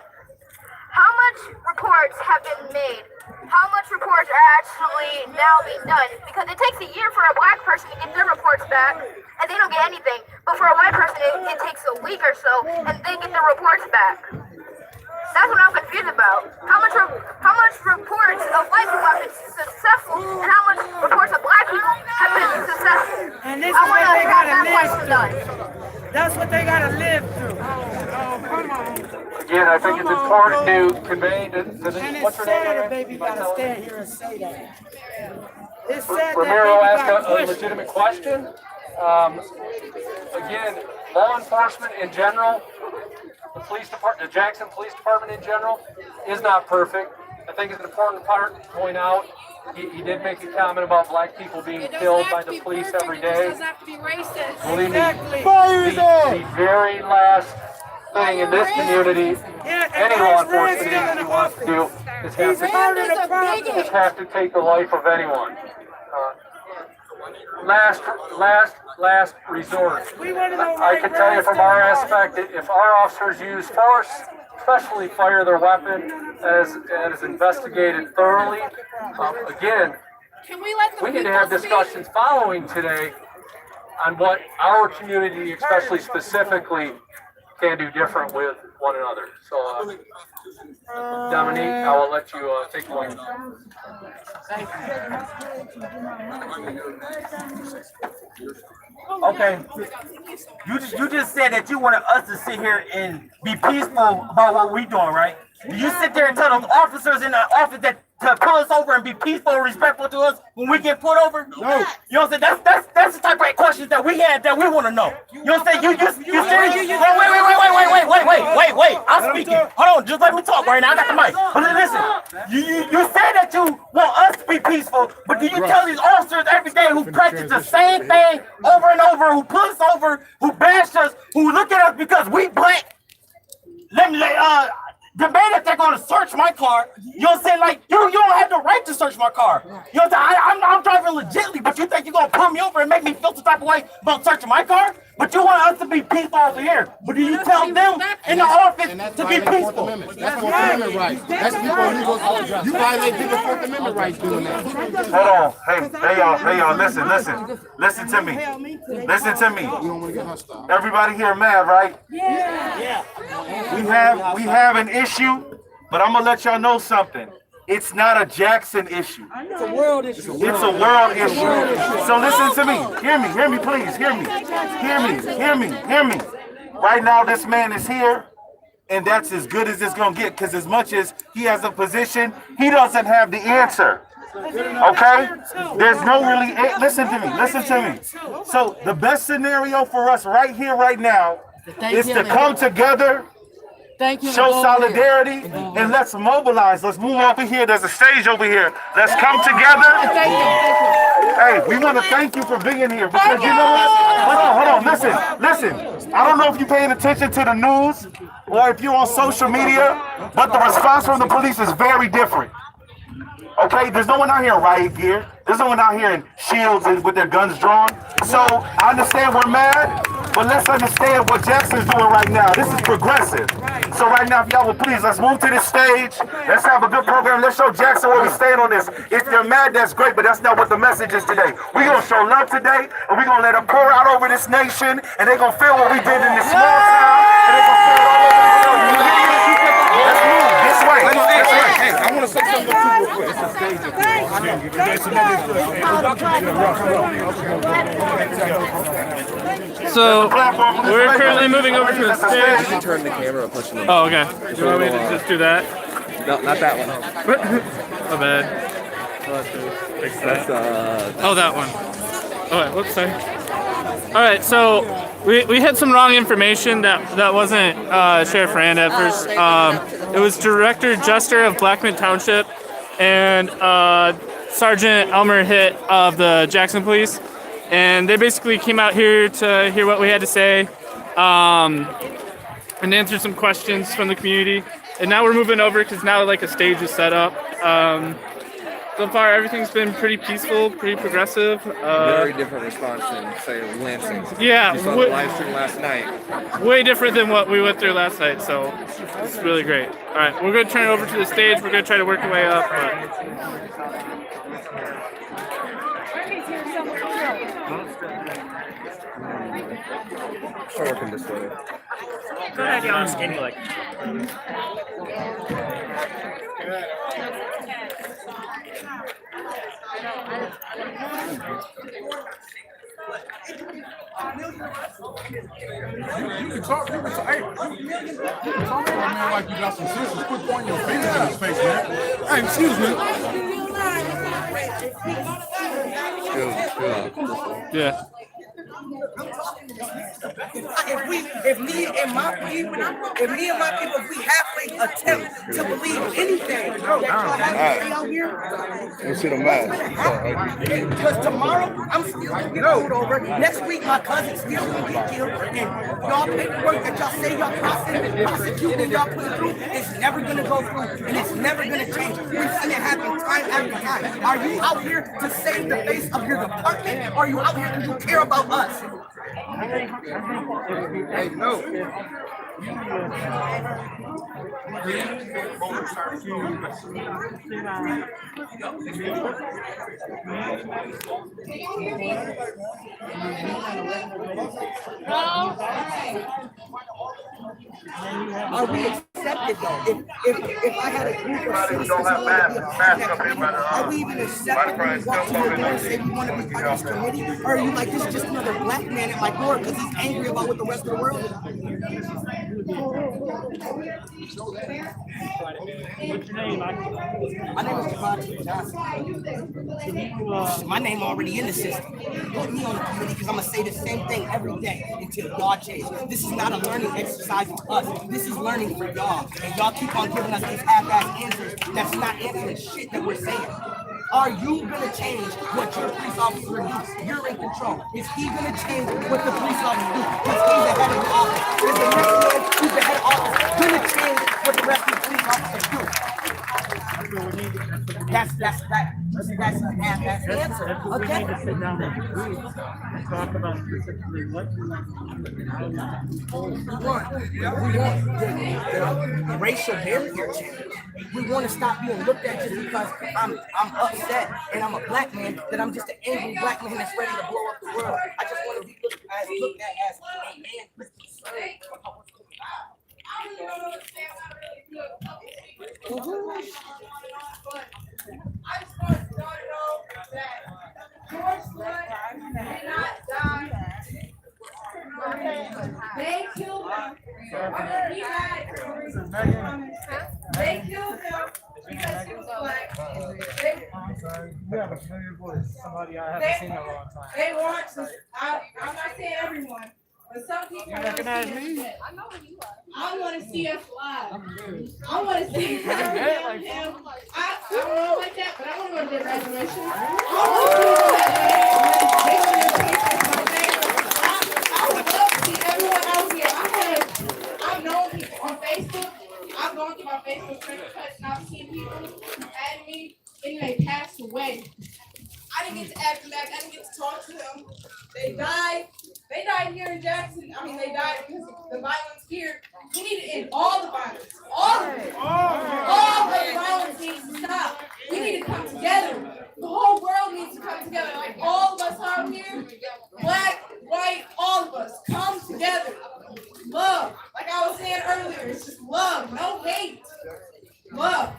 How much reports have been made? How much reports are actually now being done? Because it takes a year for a black person to get their reports back, and they don't get anything. But for a white person, it takes a week or so, and they get their reports back. That's what I'm confused about. How much reports of white people have been successful, and how much reports of black people have been successful? And this is I what want they to have gotta that live question done. through. That's what they gotta live through. Oh, come on. Again, I think it's important to convey to And what's it's her sad name? that baby gotta stand here and say that. It's sad Ramiro that asked baby a got pushed. legitimate question. Again, law enforcement in general, the police department, the Jackson Police Department in general, is not perfect. I think it's an important part to point out. He did make a comment about black people being killed by the police every day. Believe me, the very last thing in this community, any law enforcement agency wants to do is have to take the life of anyone. Last resort. I can tell you from our aspect, if our officers use force, especially fire their weapon as investigated thoroughly, again, we need to have discussions following today on what our community, especially specifically, can do different with one another. So, Dominique, I will let you take point. Okay, you just said that you wanted us to sit here and be peaceful about what we doing, right? Do you sit there and tell those officers in the office that to pull us over and be peaceful and respectful to us when we get pulled over? No. You know what I'm saying? That's the type of questions that we had that we want to know. You know what I'm saying? You wait. I'm speaking. Hold on, just let me talk right now. I got the mic. But listen, you say that you want us to be peaceful, but do you tell these officers every day who practice the same thing over and over, who pull us over, who bash us, who look at us because we black, demand that they're going to search my car? You know what I'm saying? Like, you don't have the right to search my car. You know what I'm saying? I'm driving legitly, but you think you're going to pull me over and make me feel some type of way about searching my car? But you want us to be peaceful over here. But do you tell them in the office to be peaceful? That's Fourth Amendment rights. That's people you violate people's Fourth Amendment rights doing that. Hold on. Hey y'all, listen to me. Listen to me. Everybody here mad, right? Yeah. We have an issue, but I'm gonna let y'all know something. It's not a Jackson issue. It's a world issue. It's a world issue. So listen to me. Hear me, please. Hear me. Right now, this man is here, and that's as good as it's gonna get. Because as much as he has a position, he doesn't have the answer. Okay? There's no really. Listen to me. So the best scenario for us right here, right now, is to come together. Show solidarity and let's mobilize. Let's move over here. There's a stage over here. Let's come together. Hey, we want to thank you for being here because you know what? Hold on. Listen. I don't know if you're paying attention to the news or if you're on social media, but the response from the police is very different. Okay, there's no one out here in riot gear. There's no one out here in shields and with their guns drawn. So I understand we're mad, but let's understand what Jackson's doing right now. This is progressive. So right now, if y'all will please, let's move to this stage. Let's have a good program. Let's show Jackson where we stand on this. If you're mad, that's great, but that's not what the message is today. We're going to show love today, and we're going to let it pour out over this nation, and they're going to feel what we did in this small town, and they're going to feel it all over the world. Let's move this way. Hey, I want to say something real quick. It's a stage. So we're currently moving over to the stage. You can turn the camera and push them. Oh, okay. Do you want me to just do that? No, not that one. My bad. I'll have to fix that. That's, oh, that one. Oh, wait, whoops, sorry. All right, so we had some wrong information that wasn't Sheriff Rand at first. It was Director Juster of Blackman Township and Sergeant Elmer Hitt of the Jackson Police. And they basically came out here to hear what we had to say and answer some questions from the community. and now we're moving over because now like a stage is set up. So far, everything's been pretty peaceful, pretty progressive. Very different response than, say, Lansing. Yeah. You saw the live stream last night. Way different than what we went through last night, so it's really great. All right, we're going to turn it over to the stage. We're going to try to work our way up. Start working this way. Go ahead, y'all. Skinny leg. You can talk. You can talk. Hey, you can talk to a man like you got some sisters. Quit pointing your finger in his face, man. Hey, excuse me. Yeah. If me and my people, if we halfway attempt to believe anything that y'all have to say out here, You see the mask. because tomorrow I'm still gonna get pulled over. Next week my cousin's still gonna get killed, and y'all paperwork that y'all say y'all prosecuting and y'all putting through is never gonna go through, and it's never gonna change. We've seen it happen time after time. Are you out here to save the face of your department, or are you out here because you care about us? Hey, no. Are we accepted though? If I had a group of citizens Don't have masks. are we even accepted when we walk to the door and say we want to be part of this committee? Or are you like, this is just another black man at my door because he's angry about what the rest of the world is? What's your name? My name is Tubebuddy Johnson. My name already in the system. Put me on the committee because I'm going to say the same thing every day until God changes. This is not a learning exercise for us. This is learning for y'all. And y'all keep on giving us these half-ass answers that's not answering shit that we're saying. Are you going to change what your police officer does? You're in control. Is he going to change what the police officer does? Because he's the head of the office. Is the next man who's the head of office going to change what the rest of the police officers do? That's a half-ass answer. Okay. We need to sit down and agree and talk about specifically what you want the racial barrier change. We want to stop being looked at just because I'm upset and I'm a black man, that I'm just an angry black man that's ready to blow up the world. I just want to be looked at as a man with concern. I just want to know that George Floyd did not die. They killed him. He died. They killed him because he was black. I'm sorry. You have a familiar voice. Somebody I haven't seen in a long time. They want to. I'm not saying everyone, but some people. You recognize me? I know who you are. I want to see us live. I want to see him. I don't know like that, but I want to go to their graduation. I would love to see everyone out here. I've known people on Facebook. I've gone through my Facebook friend request and I've seen people who add me and they passed away. I didn't get to add them back. I didn't get to talk to them. They died. They died here in Jackson. I mean, they died because of the violence here. We need to end all the violence. All of it. All the violence needs to stop. We need to come together. The whole world needs to come together. Like all of us out here, black, white, all of us, come together. Love. Like I was saying earlier, it's just love, no hate. Love.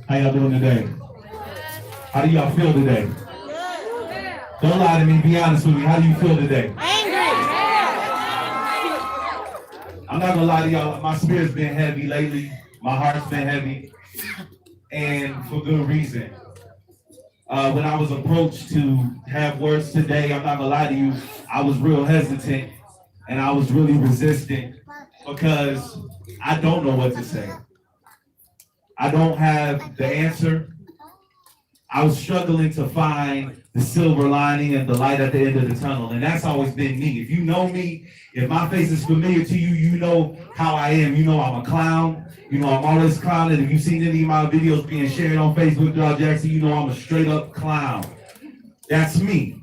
How y'all doing today? How do y'all feel today? Don't lie to me, be honest with me. How do you feel today? I'm not gonna lie to y'all, my spirit's been heavy lately. My heart's been heavy, and for good reason. When I was approached to have words today, I'm not gonna lie to you, I was real hesitant and I was really resistant because I don't know what to say. I don't have the answer. I was struggling to find the silver lining and the light at the end of the tunnel, and that's always been me. If you know me, if my face is familiar to you, you know how I am. You know I'm a clown. You know I'm always clowning. If you've seen any of my videos being shared on Facebook, Dog Jackson, you know I'm a straight up clown. That's me.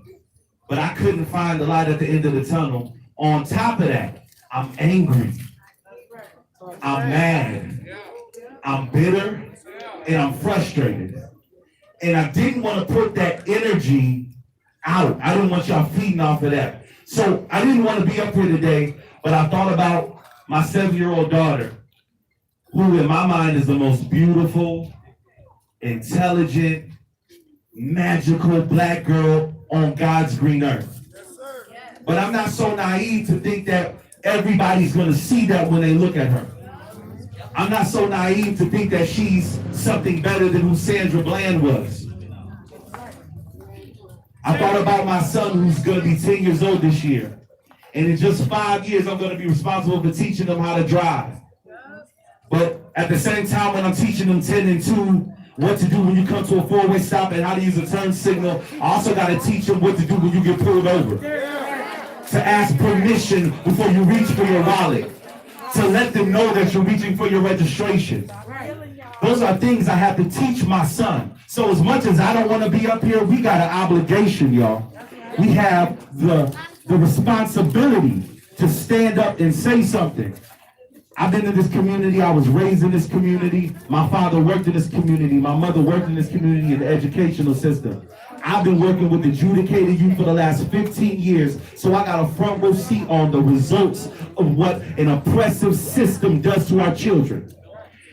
But I couldn't find the light at the end of the tunnel. On top of that, I'm angry. I'm mad. I'm bitter. And I'm frustrated. And I didn't want to put that energy out. I didn't want y'all feeding off of that. So I didn't want to be up here today, but I thought about my 7-year-old daughter, who in my mind is the most beautiful, intelligent, magical black girl on God's green earth. But I'm not so naive to think that everybody's going to see that when they look at her. I'm not so naive to think that she's something better than who Sandra Bland was. I thought about my son who's going to be 10 years old this year. And in just 5 years, I'm going to be responsible for teaching them how to drive. But at the same time, when I'm teaching them 10 and 2, what to do when you come to a four-way stop and how to use a turn signal, I also got to teach them what to do when you get pulled over. To ask permission before you reach for your wallet. To let them know that you're reaching for your registration. Those are things I have to teach my son. So as much as I don't want to be up here, we got an obligation, y'all. We have the responsibility to stand up and say something. I've been in this community. I was raised in this community. My father worked in this community. My mother worked in this community in the educational system. I've been working with adjudicated youth for the last 15 years, so I got a front row seat on the results of what an oppressive system does to our children.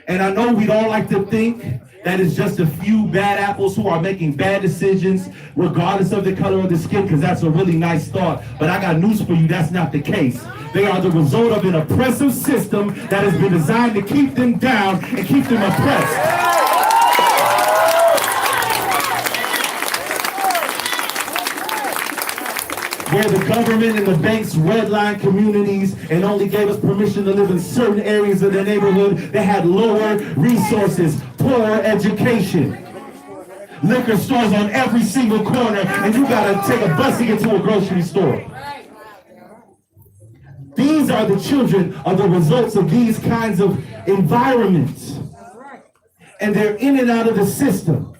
And I know we don't like to think that it's just a few bad apples who are making bad decisions regardless of the color of the skin, because that's a really nice thought. But I got news for you, that's not the case. They are the result of an oppressive system that has been designed to keep them down and keep them oppressed. Where the government and the banks redlined communities and only gave us permission to live in certain areas of the neighborhood that had lower resources, poorer education, liquor stores on every single corner, and you gotta take a bus to get to a grocery store. These are the children of the results of these kinds of environments. And they're in and out of the system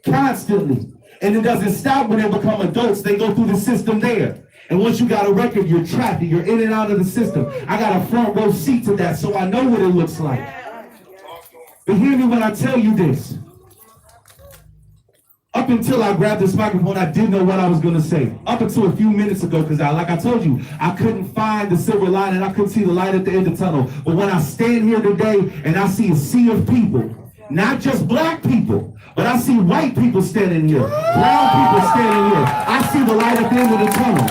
constantly. And it doesn't stop when they become adults. They go through the system there. And once you got a record, you're trapped. You're in and out of the system. I got a front row seat to that, so I know what it looks like. But hear me when I tell you this. Up until I grabbed this microphone, I didn't know what I was going to say. Up until a few minutes ago, because like I told you, I couldn't find the silver lining. I couldn't see the light at the end of the tunnel. But when I stand here today and I see a sea of people, not just black people, but I see white people standing here, brown people standing here. I see the light at the end of the tunnel.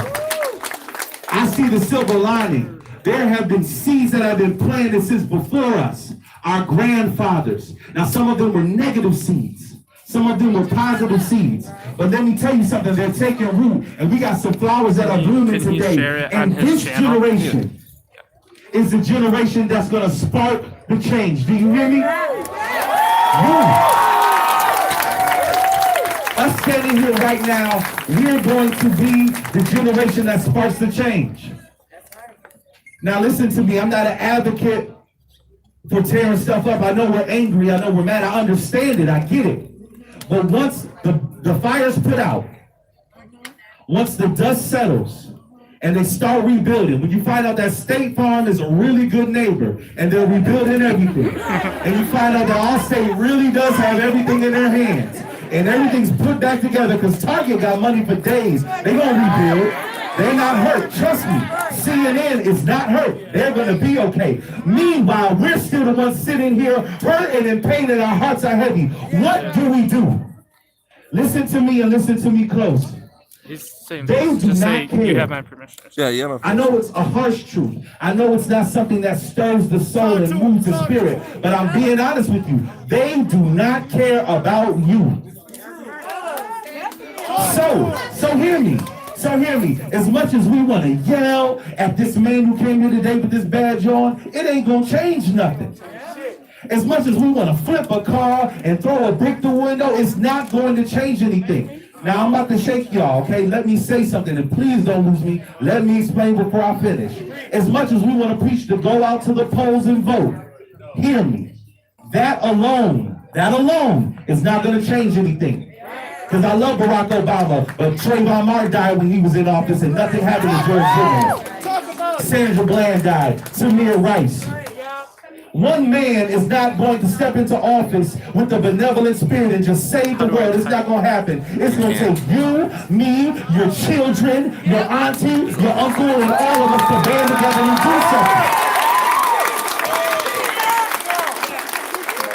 I see the silver lining. There have been seeds that have been planted since before us, our grandfathers. Now, some of them were negative seeds. Some of them were positive seeds. But let me tell you something, they're taking root. And we got some flowers that are blooming today. And this generation is the generation that's going to spark the change. Do you hear me? Us standing here right now, we're going to be the generation that sparks the change. Now listen to me, I'm not an advocate for tearing stuff up. I know we're angry, I know we're mad, I understand it, I get it. But once the fire's put out, once the dust settles, and they start rebuilding, when you find out that State Farm is a really good neighbor, and they're rebuilding everything, and you find out that Allstate really does have everything in their hands, and everything's put back together, because Target got money for days, they're gonna rebuild, they're not hurt, trust me, CNN is not hurt, they're gonna be okay. Meanwhile, we're still the ones sitting here, hurting and pain, and our hearts are heavy. What do we do? Listen to me and listen to me close. They do not care. You have my permission. Yeah, yeah. My permission. I know it's a harsh truth. I know it's not something that stirs the soul and moves the spirit. But I'm being honest with you. They do not care about you. So hear me. So hear me, as much as we want to yell at this man who came here today with this badge on, it ain't gonna change nothing. As much as we want to flip a car and throw a brick through the window, it's not going to change anything. Now I'm about to shake y'all, okay? Let me say something, and please don't lose me. Let me explain before I finish. As much as we want to preach to go out to the polls and vote, hear me. That alone is not going to change anything. Because I love Barack Obama, but Trayvon Martin died when he was in office, and nothing happened to George Zimmerman. Sandra Bland died. Tamir Rice. One man is not going to step into office with a benevolent spirit and just save the world. It's not going to happen. It's going to take you, me, your children, your auntie, your uncle, and all of us to band together and do something.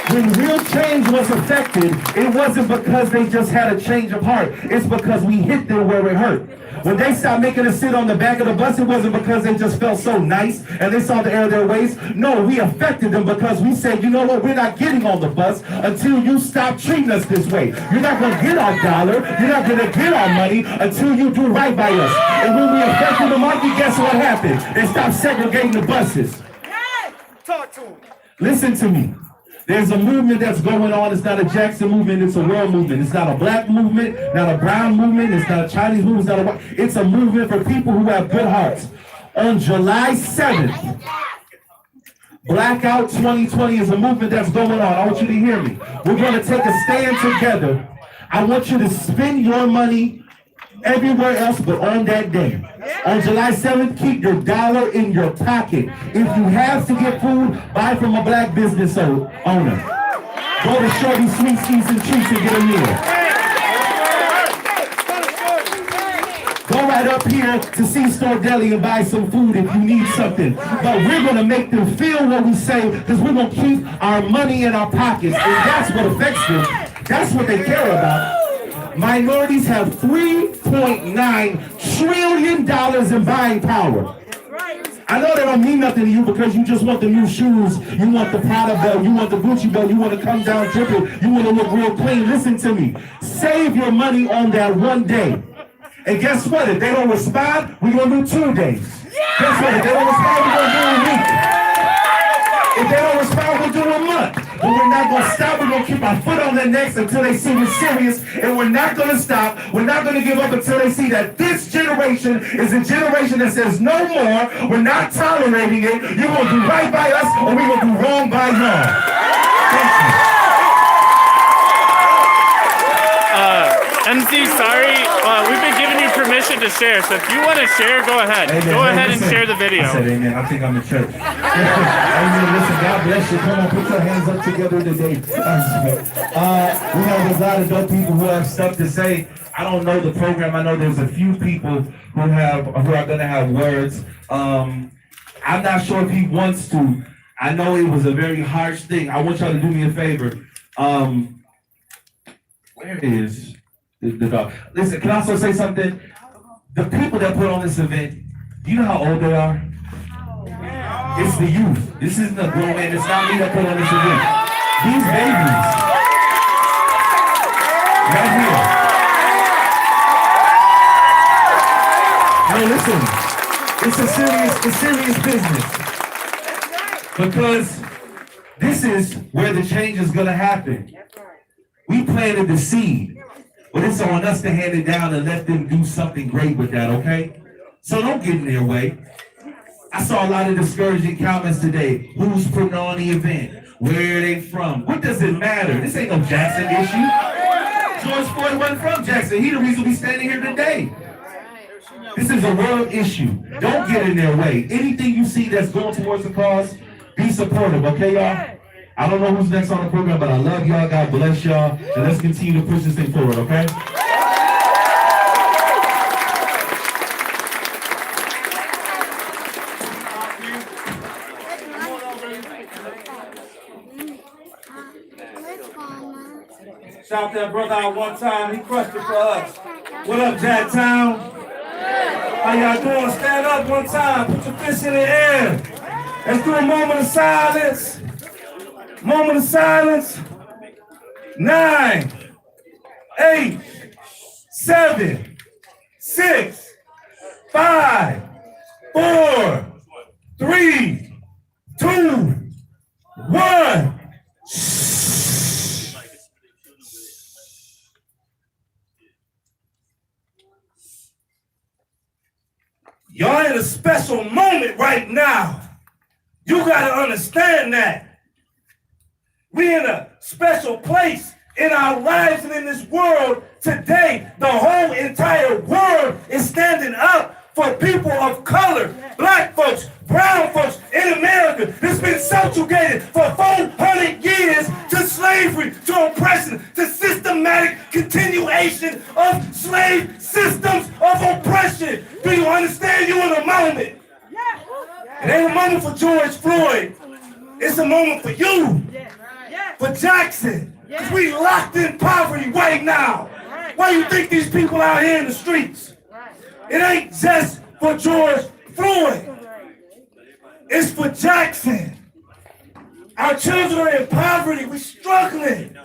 When real change was affected, it wasn't because they just had a change of heart. It's because we hit them where it hurt. When they stopped making us sit on the back of the bus, it wasn't because they just felt so nice and they saw the error of their ways. No, we affected them because we said, you know what, we're not getting on the bus until you stop treating us this way. You're not going to get our dollar. You're not going to get our money until you do right by us. And when we affected the market, guess what happened? They stopped segregating the buses. Talk to him. Listen to me. There's a movement that's going on. It's not a Jackson movement. It's a world movement. It's not a black movement, not a brown movement. It's not a Chinese movement. It's not a white. It's a movement for people who have good hearts. On July 7th, Blackout 2020 is a movement that's going on. I want you to hear me. We're going to take a stand together. I want you to spend your money everywhere else but on that day. On July 7th, keep your dollar in your pocket. If you have to get food, buy from a black business owner. Go to Shorty Sweet Seas and Treats and get a meal. Go right up here to C-Store Deli and buy some food if you need something. But we're going to make them feel what we say because we're going to keep our money in our pockets. And that's what affects them. That's what they care about. Minorities have $3.9 trillion in buying power. I know that don't mean nothing to you because you just want the new shoes, you want the Prada belt, you want the Gucci belt, you want to come down dripping, you want to look real clean. Listen to me. Save your money on that one day. And guess what? If they don't respond, we're going to do 2 days. Guess what? If they don't respond, we're going to do a week. If they don't respond, we'll do a month. But we're not going to stop. We're going to keep our foot on their necks until they see we're serious. And we're not going to stop. We're not going to give up until they see that this generation is a generation that says no more. We're not tolerating it. You're going to do right by us or we're going to do wrong by y'all. Thank you. MC, sorry, we've been giving you permission to share, so if you want to share, go ahead. Amen. Go ahead and share the video. I said amen. I think I'm in church. Amen. Listen, God bless you. Come on, put your hands up together today. We have a lot of dope people who have stuff to say. I don't know the program. I know there's a few people who are going to have words. I'm not sure if he wants to. I know it was a very harsh thing. I want y'all to do me a favor. Where is the dog? Listen, can I also say something? The people that put on this event, do you know how old they are? It's the youth. This isn't a grown man. It's not me that put on this event. These babies. Right here. No, listen. It's serious business. Because this is where the change is going to happen. We planted the seed, but it's on us to hand it down and let them do something great with that, okay? So don't get in their way. I saw a lot of discouraging comments today. Who's putting on the event? Where are they from? What does it matter? This ain't no Jackson issue. George Floyd wasn't from Jackson. He the reason we standing here today. This is a world issue. Don't get in their way. Anything you see that's going towards the cause, be supportive, okay, y'all? I don't know who's next on the program, but I love y'all. God bless y'all. And let's continue to push this thing forward, okay? Shout out that brother out one time. He crushed it for us. What up, Jacktown? How y'all doing? Stand up one time. Put your fists in the air. Let's do a moment of silence. Moment of silence. 9, 8, 7, 6, 5, 4, 3, 2, 1. Y'all in a special moment right now. You gotta understand that. We in a special place in our lives and in this world today. The whole entire world is standing up for people of color, black folks, brown folks in America that's been subjugated for 400 years to slavery, to oppression, to systematic continuation of slave systems of oppression. Do you understand? You in a moment. It ain't a moment for George Floyd. It's a moment for you, for Jackson. Because we locked in poverty right now. Why you think these people out here in the streets? It ain't just for George Floyd. It's for Jackson. Our children are in poverty. We're struggling.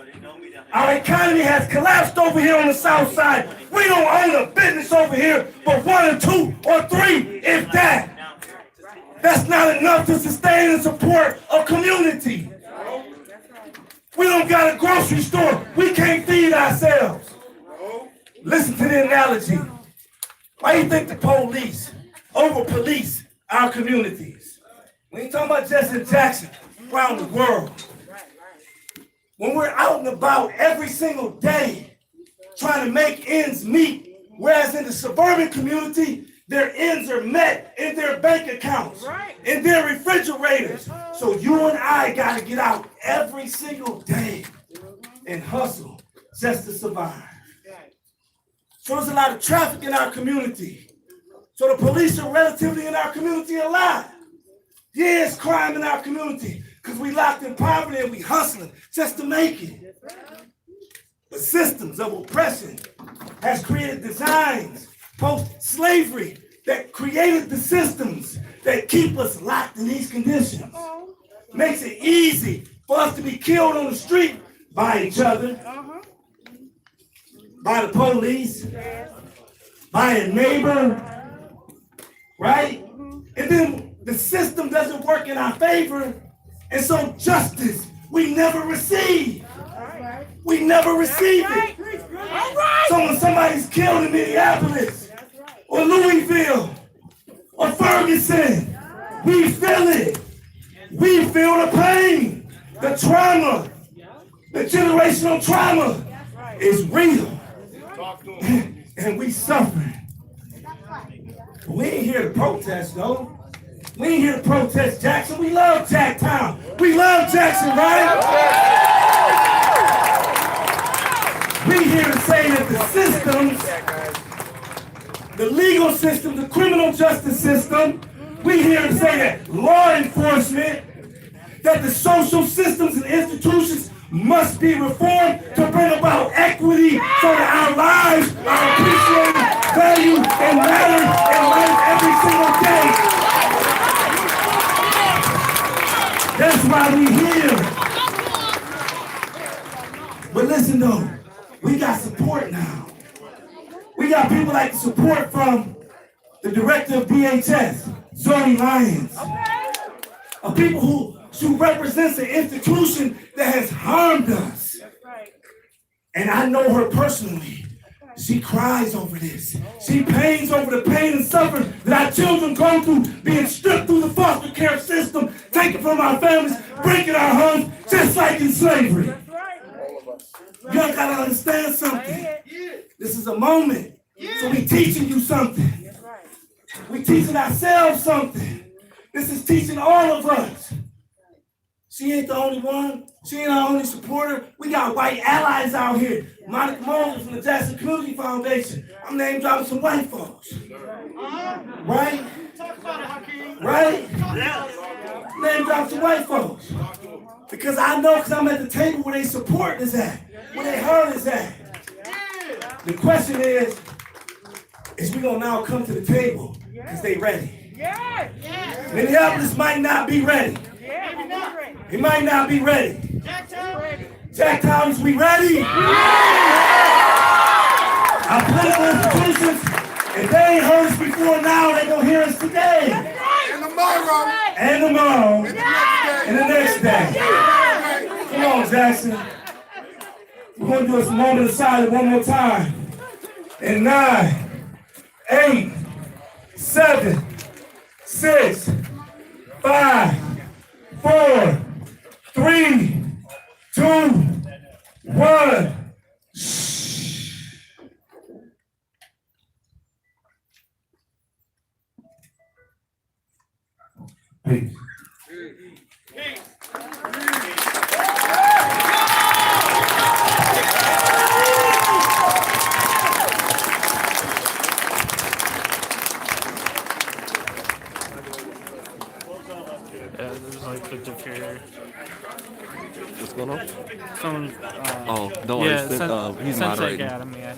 Our economy has collapsed over here on the south side. We don't own a business over here, but 1 or 2 or 3, if that. That's not enough to sustain and support a community. We don't got a grocery store. We can't feed ourselves. Listen to the analogy. Why do you think the police over-police our communities? We ain't talking about just in Jackson, around the world. When we're out and about every single day trying to make ends meet, whereas in the suburban community, their ends are met in their bank accounts, in their refrigerators. So you and I got to get out every single day and hustle just to survive. So there's a lot of traffic in our community. So the police are relatively in our community a lot. Yeah, it's crime in our community because we locked in poverty and we hustling just to make it. The systems of oppression has created designs post-slavery that created the systems that keep us locked in these conditions. Makes it easy for us to be killed on the street by each other, by the police, by a neighbor, right? And then the system doesn't work in our favor, and so justice we never receive. We never receive it. So when somebody's killed in Minneapolis, or Louisville, or Ferguson, we feel it. We feel the pain, the trauma, the generational trauma is real. And we suffer. We ain't here to protest, though. We ain't here to protest Jackson. We love Jacktown. We love Jackson, right? We here to say that the systems, the legal system, the criminal justice system, we here to say that law enforcement, that the social systems and institutions must be reformed to bring about equity so that our lives are appreciated, valued, and matter in life every single day. That's why we here. But listen though, we got support now. We got people like support from the director of DHS, Zoe Lyons. Of people who represents an institution that has harmed us. And I know her personally. She cries over this. She pains over the pain and suffering that our children go through, being stripped through the foster care system, taken from our families, breaking our homes, just like in slavery. Y'all gotta understand something. This is a moment. So we teaching you something. We teaching ourselves something. This is teaching all of us. She ain't the only one. She ain't our only supporter. We got white allies out here. Monica Moses from the Jackson Community Foundation. I'm name dropping some white folks. Right? Right? Name dropping some white folks. Because I know, because I'm at the table where they support is at, where they heart is at. The question is we gonna now come to the table because they ready. Minneapolis might not be ready. It might not be ready. Jacktown, is we ready? Our political institutions If they ain't heard us before now, they gonna hear us today. And tomorrow. And tomorrow. And the next day. Come on, Jackson. We're gonna do a moment of silence one more time. In 9, 8, 7, 6, 5, 4, 3, 2, 1. Peace. Yeah, there's like the diffuser. What's going on? Someone. Oh, don't worry. Yeah, He's Sensei moderating. got him, yeah.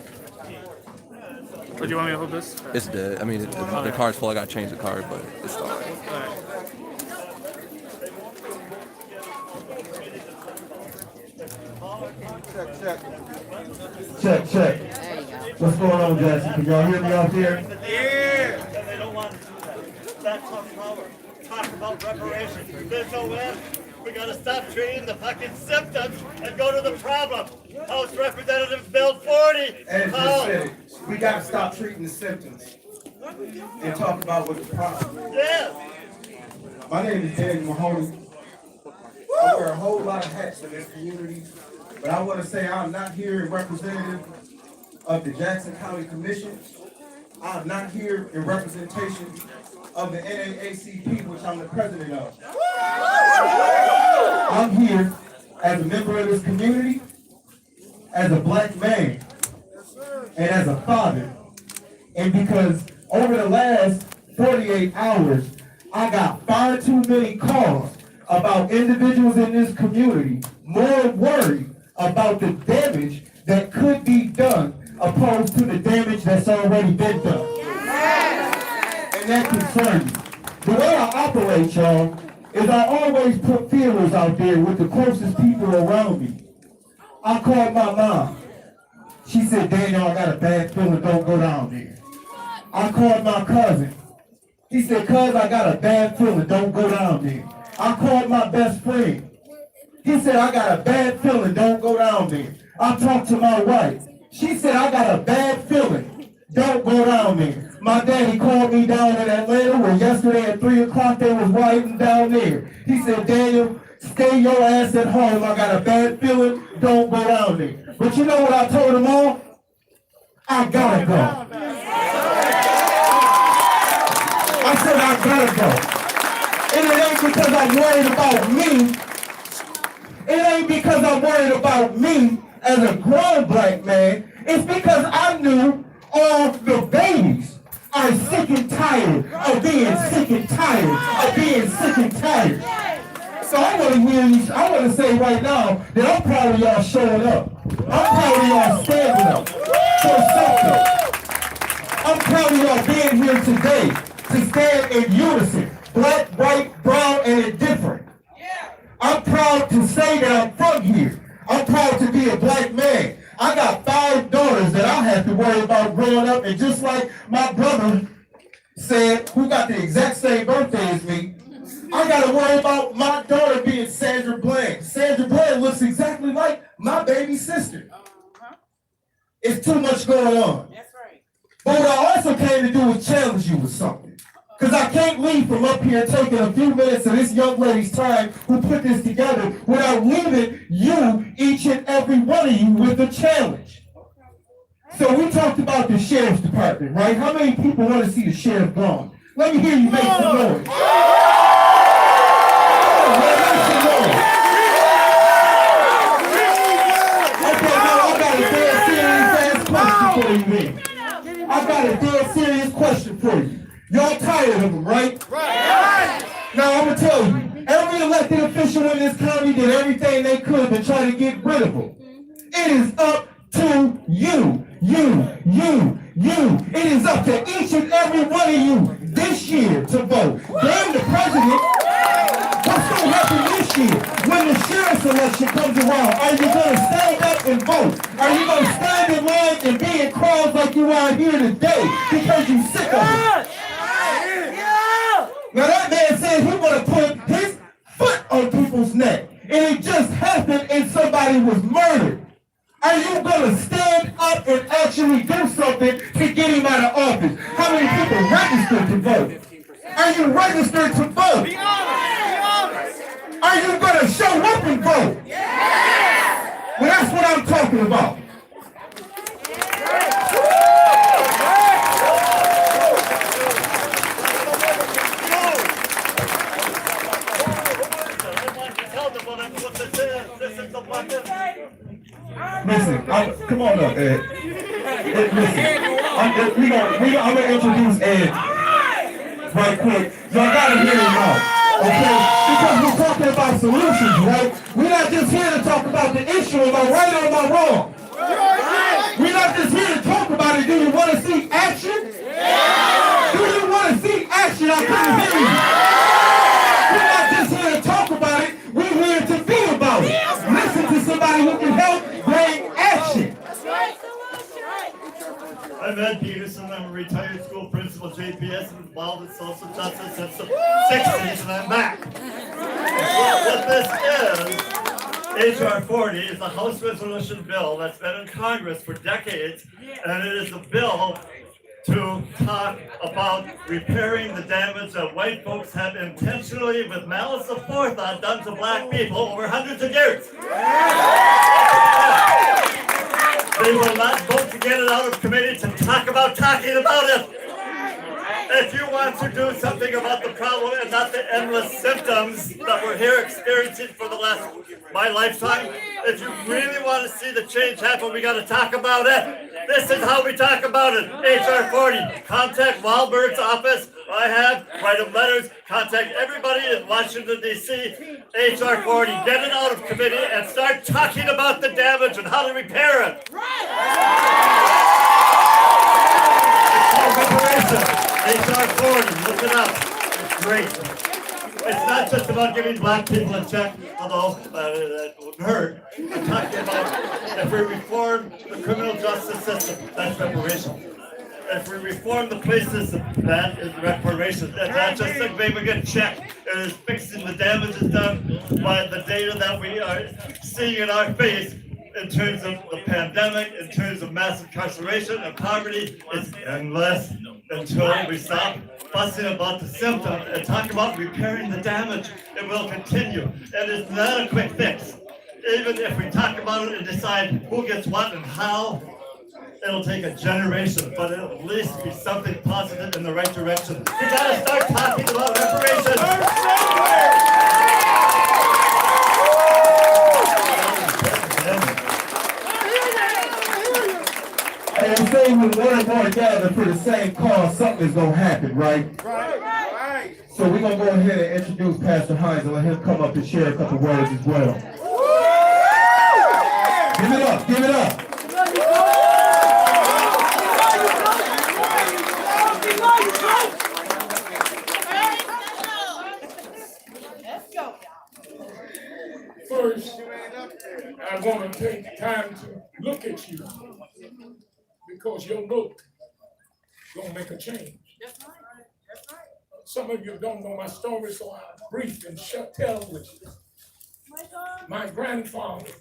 Or do you want me to hold this? It's dead. I mean, the card's full. I gotta change the card, but it's all right. Check, check. What's going on, Jackson? Can y'all hear me out there? Yeah! They don't want to talk about reparations. There's no way. We gotta stop treating the fucking symptoms and go to the problem. House Representative Bill 40. As you said, we gotta stop treating the symptoms and talk about what the problem is. Yeah. My name is Daniel Mahoney. I wear a whole lot of hats in this community, but I want to say I'm not here in representative of the Jackson County Commission. I'm not here in representation of the NAACP, which I'm the president of. I'm here as a member of this community, as a black man, and as a father. And because over the last 48 hours, I got far too many calls about individuals in this community more worried about the damage that could be done opposed to the damage that's already been done. And that concerns me. The way I operate, y'all, is I always put feelers out there with the closest people around me. I called my mom. She said, Daniel, I got a bad feeling, don't go down there. I called my cousin. He said, cuz, I got a bad feeling, don't go down there. I called my best friend. He said, I got a bad feeling, don't go down there. I talked to my wife. She said, I got a bad feeling, don't go down there. My daddy called me down in Atlanta where yesterday at 3 o'clock they was riding down there. He said, Daniel, stay your ass at home. I got a bad feeling, don't go down there. But you know what I told them all? I gotta go. I said, I gotta go. And it ain't because I'm worried about me. It ain't because I'm worried about me as a grown black man. It's because I knew all the babies are sick and tired of being sick and tired of being sick and tired. So I want to hear you. I want to say right now that I'm proud of y'all showing up. I'm proud of y'all standing up for something. I'm proud of y'all being here today to stand in unison, black, white, brown, and indifferent. I'm proud to say that I'm from here. I'm proud to be a black man. I got 5 daughters that I have to worry about growing up, and just like my brother said, who got the exact same birthday as me, I got to worry about my daughter being Sandra Bland. Sandra Bland looks exactly like my baby sister. It's too much going on. That's right. But what I also came to do was challenge you with something. Because I can't leave from up here taking a few minutes of this young lady's time who put this together without leaving you, each and every one of you, with a challenge. So we talked about the sheriff's department, right? How many people want to see the sheriff gone? Let me hear you make some noise. I got a dead serious question for you. Y'all tired of them, right? Right. Now I'm gonna tell you, every elected official in this county did everything they could to try to get rid of them. It is up to you. It is up to each and every one of you this year to vote. Damn the president. What's gonna happen this year when the sheriff's election comes around? Are you gonna stand up and vote? Are you gonna stand standing in line and being crowds like you are here today because you sick of it. Now that man said he want to put his foot on people's neck, and it just happened and somebody was murdered. Are you going to stand up and actually do something to get him out of office? How many people registered to vote? Are you registered to vote? Are you going to show up and vote? Well, that's what I'm talking about. Listen, come on up, Ed. Listen, I'm gonna introduce Ed right quick. Y'all gotta hear him out, okay? Because we're talking about solutions, right? We're not just here to talk about the issue. Am I right or am I wrong? We're not just here to talk about it. Do you want to see action? Do you want to see action? I couldn't hear you. We're not just here to talk about it. We're here to be about it. Listen to somebody who can help bring action. I'm Ed Peterson. I'm a retired school principal, JPS, and involved in social justice since the 60s, and I'm back. What this is, H.R. 40 is a House resolution bill that's been in Congress for decades, and it is a bill to talk about repairing the damage that white folks have intentionally, with malice of forethought, done to black people over hundreds of years. They will not vote to get it out of committee to talk about talking about it. If you want to do something about the problem and not the endless symptoms that we're here experiencing for my lifetime, if you really want to see the change happen, we got to talk about it. This is how we talk about it. HR 40. Contact Wahlberg's office. Write him letters. Contact everybody in Washington, D.C. HR 40. Get it out of committee and start talking about the damage and how to repair it. HR 40, look it up. It's great. It's not just about giving black people a check, although that wouldn't hurt. I'm talking about if we reform the criminal justice system, that's reparation. If we reform the police system, that is reparation. That's not just a maybe get check. It is fixing the damages done by the data that we are seeing in our face in terms of the pandemic, in terms of mass incarceration and poverty. It's endless until we stop fussing about the symptoms and talk about repairing the damage. It will continue. And it's not a quick fix. Even if we talk about it and decide who gets what and how, it'll take a generation, but it'll at least be something positive in the right direction. We gotta start talking about reparations. And I'm saying when one or more gather for the same cause, something is going to happen, right? Right. So we're going to go ahead and introduce Pastor Hines and let him come up and share a couple words as well. Give it up, give it up. First, I want to take time to look at you because your look gonna make a change. Some of you don't know my story, so I'll brief and tell with you. My grandfather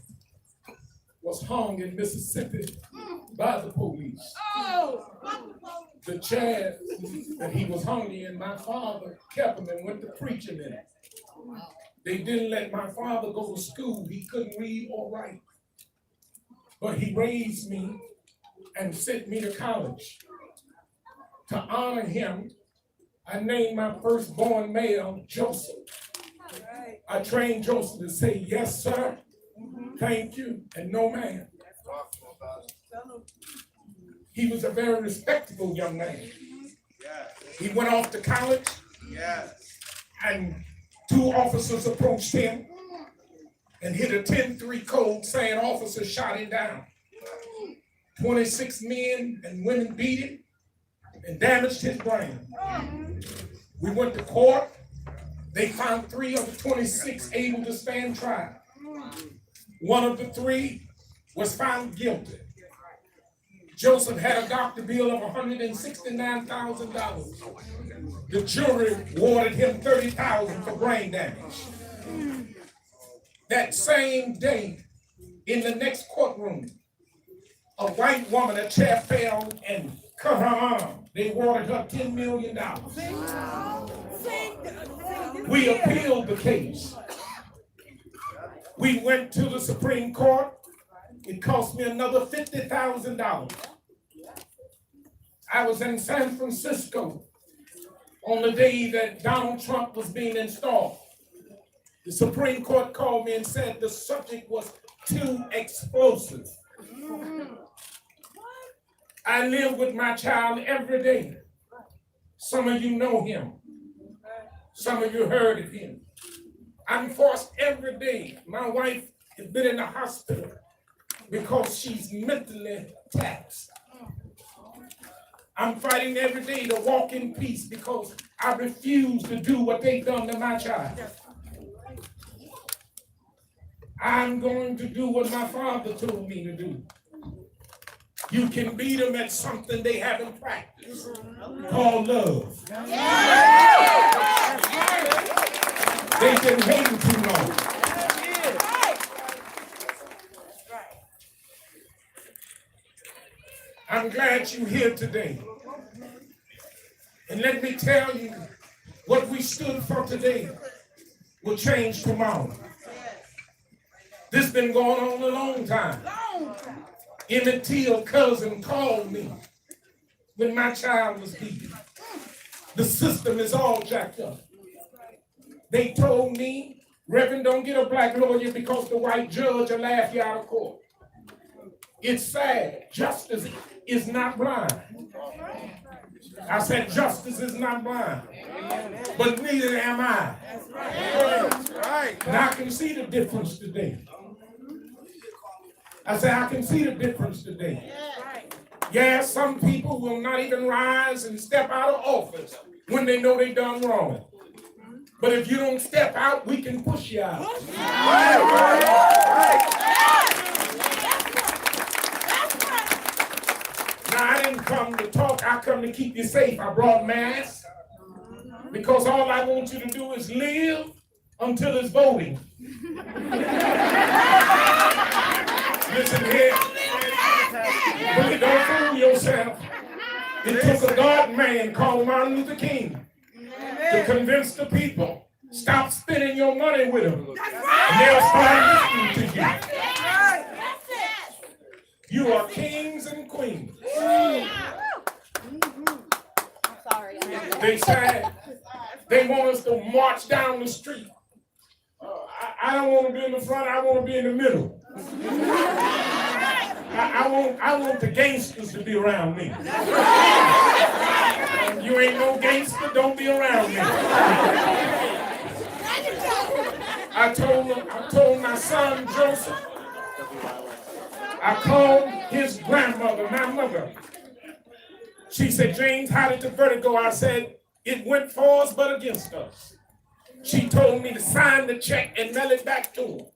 was hung in Mississippi by the police. The chair that he was hung in, my father kept him and went to preaching in it. They didn't let my father go to school. He couldn't read or write. But he raised me and sent me to college. To honor him, I named my firstborn male Joseph. I trained Joseph to say, yes, sir, thank you, and no, ma'am. He was a very respectable young man. He went off to college, and 2 officers approached him and hit a 10-3 code saying officer shot him down. 26 men and women beat him and damaged his brain. We went to court. They found 3 of the 26 able to stand trial. 1 of the 3 was found guilty. Joseph had a doctor bill of $169,000. The jury awarded him $30,000 for brain damage. That same day, in the next courtroom, a white woman, a chair fell and cut her arm. They awarded her $10 million. We appealed the case. We went to the Supreme Court. It cost me another $50,000. I was in San Francisco on the day that Donald Trump was being installed. The Supreme Court called me and said the subject was too explosive. I live with my child every day. Some of you know him. Some of you heard of him. I'm forced every day. My wife has been in the hospital because she's mentally taxed. I'm fighting every day to walk in peace because I refuse to do what they've done to my child. I'm going to do what my father told me to do. You can beat them at something they haven't practiced, called love. They've been hating too long. I'm glad you're here today. And let me tell you, what we stood for today will change tomorrow. This has been going on a long time. Emmett Till, cousin, called me when my child was beaten. The system is all jacked up. They told me, Reverend, don't get a black lawyer because the white judge will laugh you out of court. It's sad. Justice is not blind. I said justice is not blind. But neither am I. And I can see the difference today. I said I can see the difference today. Yeah, some people will not even rise and step out of office when they know they done wrong. But if you don't step out, we can push you out. Now, I didn't come to talk, I come to keep you safe. I brought masks because all I want you to do is live until it's voting. Listen here, don't fool yourself. It took a God man called Martin Luther King to convince the people, stop spending your money with them. And they'll start listening to you. You are kings and queens. They said they want us to march down the street. I don't want to be in the front, I want to be in the middle. I want the gangsters to be around me. You ain't no gangster, don't be around me. I told my son Joseph, I called his grandmother, my mother. She said, James, how did the verdict go? I said, it went for us but against us. She told me to sign the check and mail it back to him.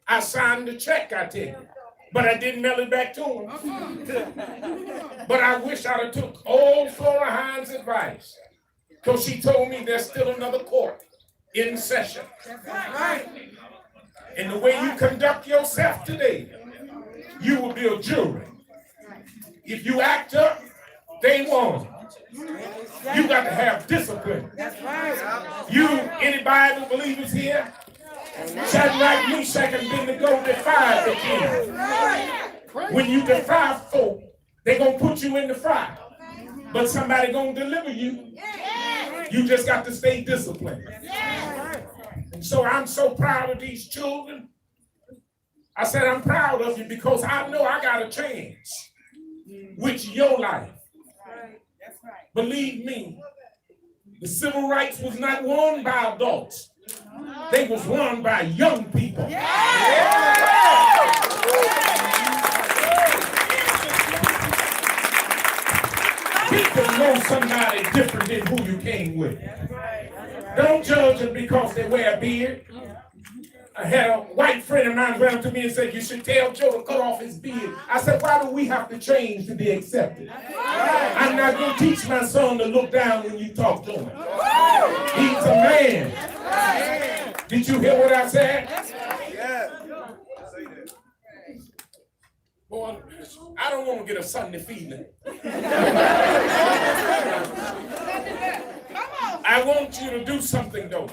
I signed the check, I tell you, but I didn't mail it back to him. But I wish I'd have took old Flora Hines' advice, because she told me there's still another court in session. And the way you conduct yourself today, you will be a jury. If you act up, they won. You got to have discipline. Any Bible believers here? Shadrach, Meshach, and Abednego defied the king. When you defy folk, they're going to put you in the fire. But somebody going to deliver you. You just got to stay disciplined. And so I'm so proud of these children. I said I'm proud of you because I know I got a chance with your life. Believe me, the civil rights was not won by adults. They was won by young people. People know somebody different than who you came with. Don't judge them because they wear a beard, a had a white friend of mine run up to me and said, you should tell Joe to cut off his beard. I said, why do we have to change to be accepted? I'm not going to teach my son to look down when you talk to him. He's a man. Did you hear what I said? Boy, I don't want to get a Sunday feeling. I want you to do something, though.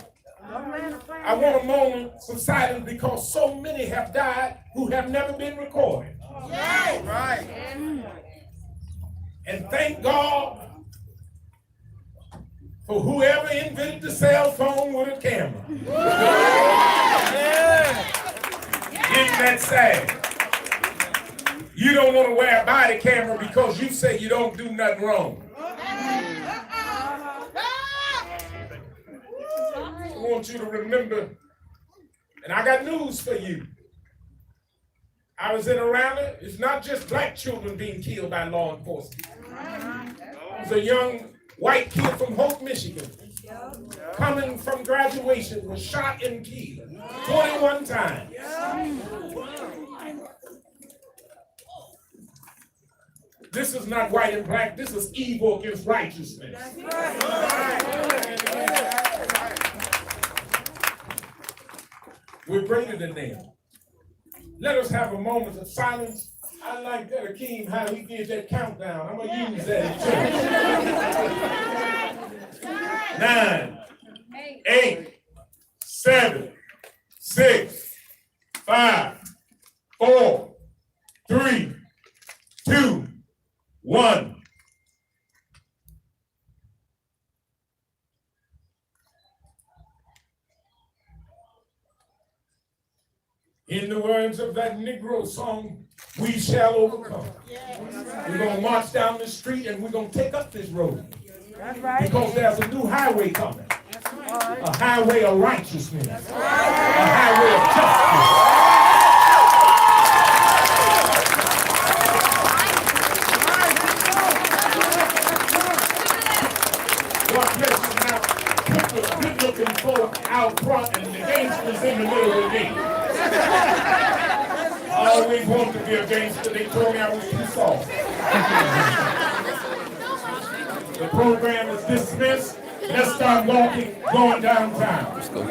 I want a moment for silence because so many have died who have never been recorded. Right. And thank God for whoever invented the cell phone with a camera. Isn't that sad? You don't want to wear a body camera because you say you don't do nothing wrong. I want you to remember, and I got news for you. I was in Atlanta. It's not just black children being killed by law enforcement. There's a young white kid from Hope, Michigan, coming from graduation, was shot and killed 21 times. This is not white and black. This is evil against righteousness. We're greater than them. Let us have a moment of silence. I like that Akeem, how he did that countdown. I'm going to use that in church. 9, 8, 7, 6, 5, 4, 3, 2, 1. In the words of that Negro song, we shall overcome. We're going to march down the street and we're going to take up this road. Because there's a new highway coming. A highway of righteousness. A highway of justice. God bless you now. Put the good-looking folk out front and the gangsters in the middle with me. I always wanted to be a gangster. They told me I was too soft. The program is dismissed. Let's start walking, going downtown. Let's go.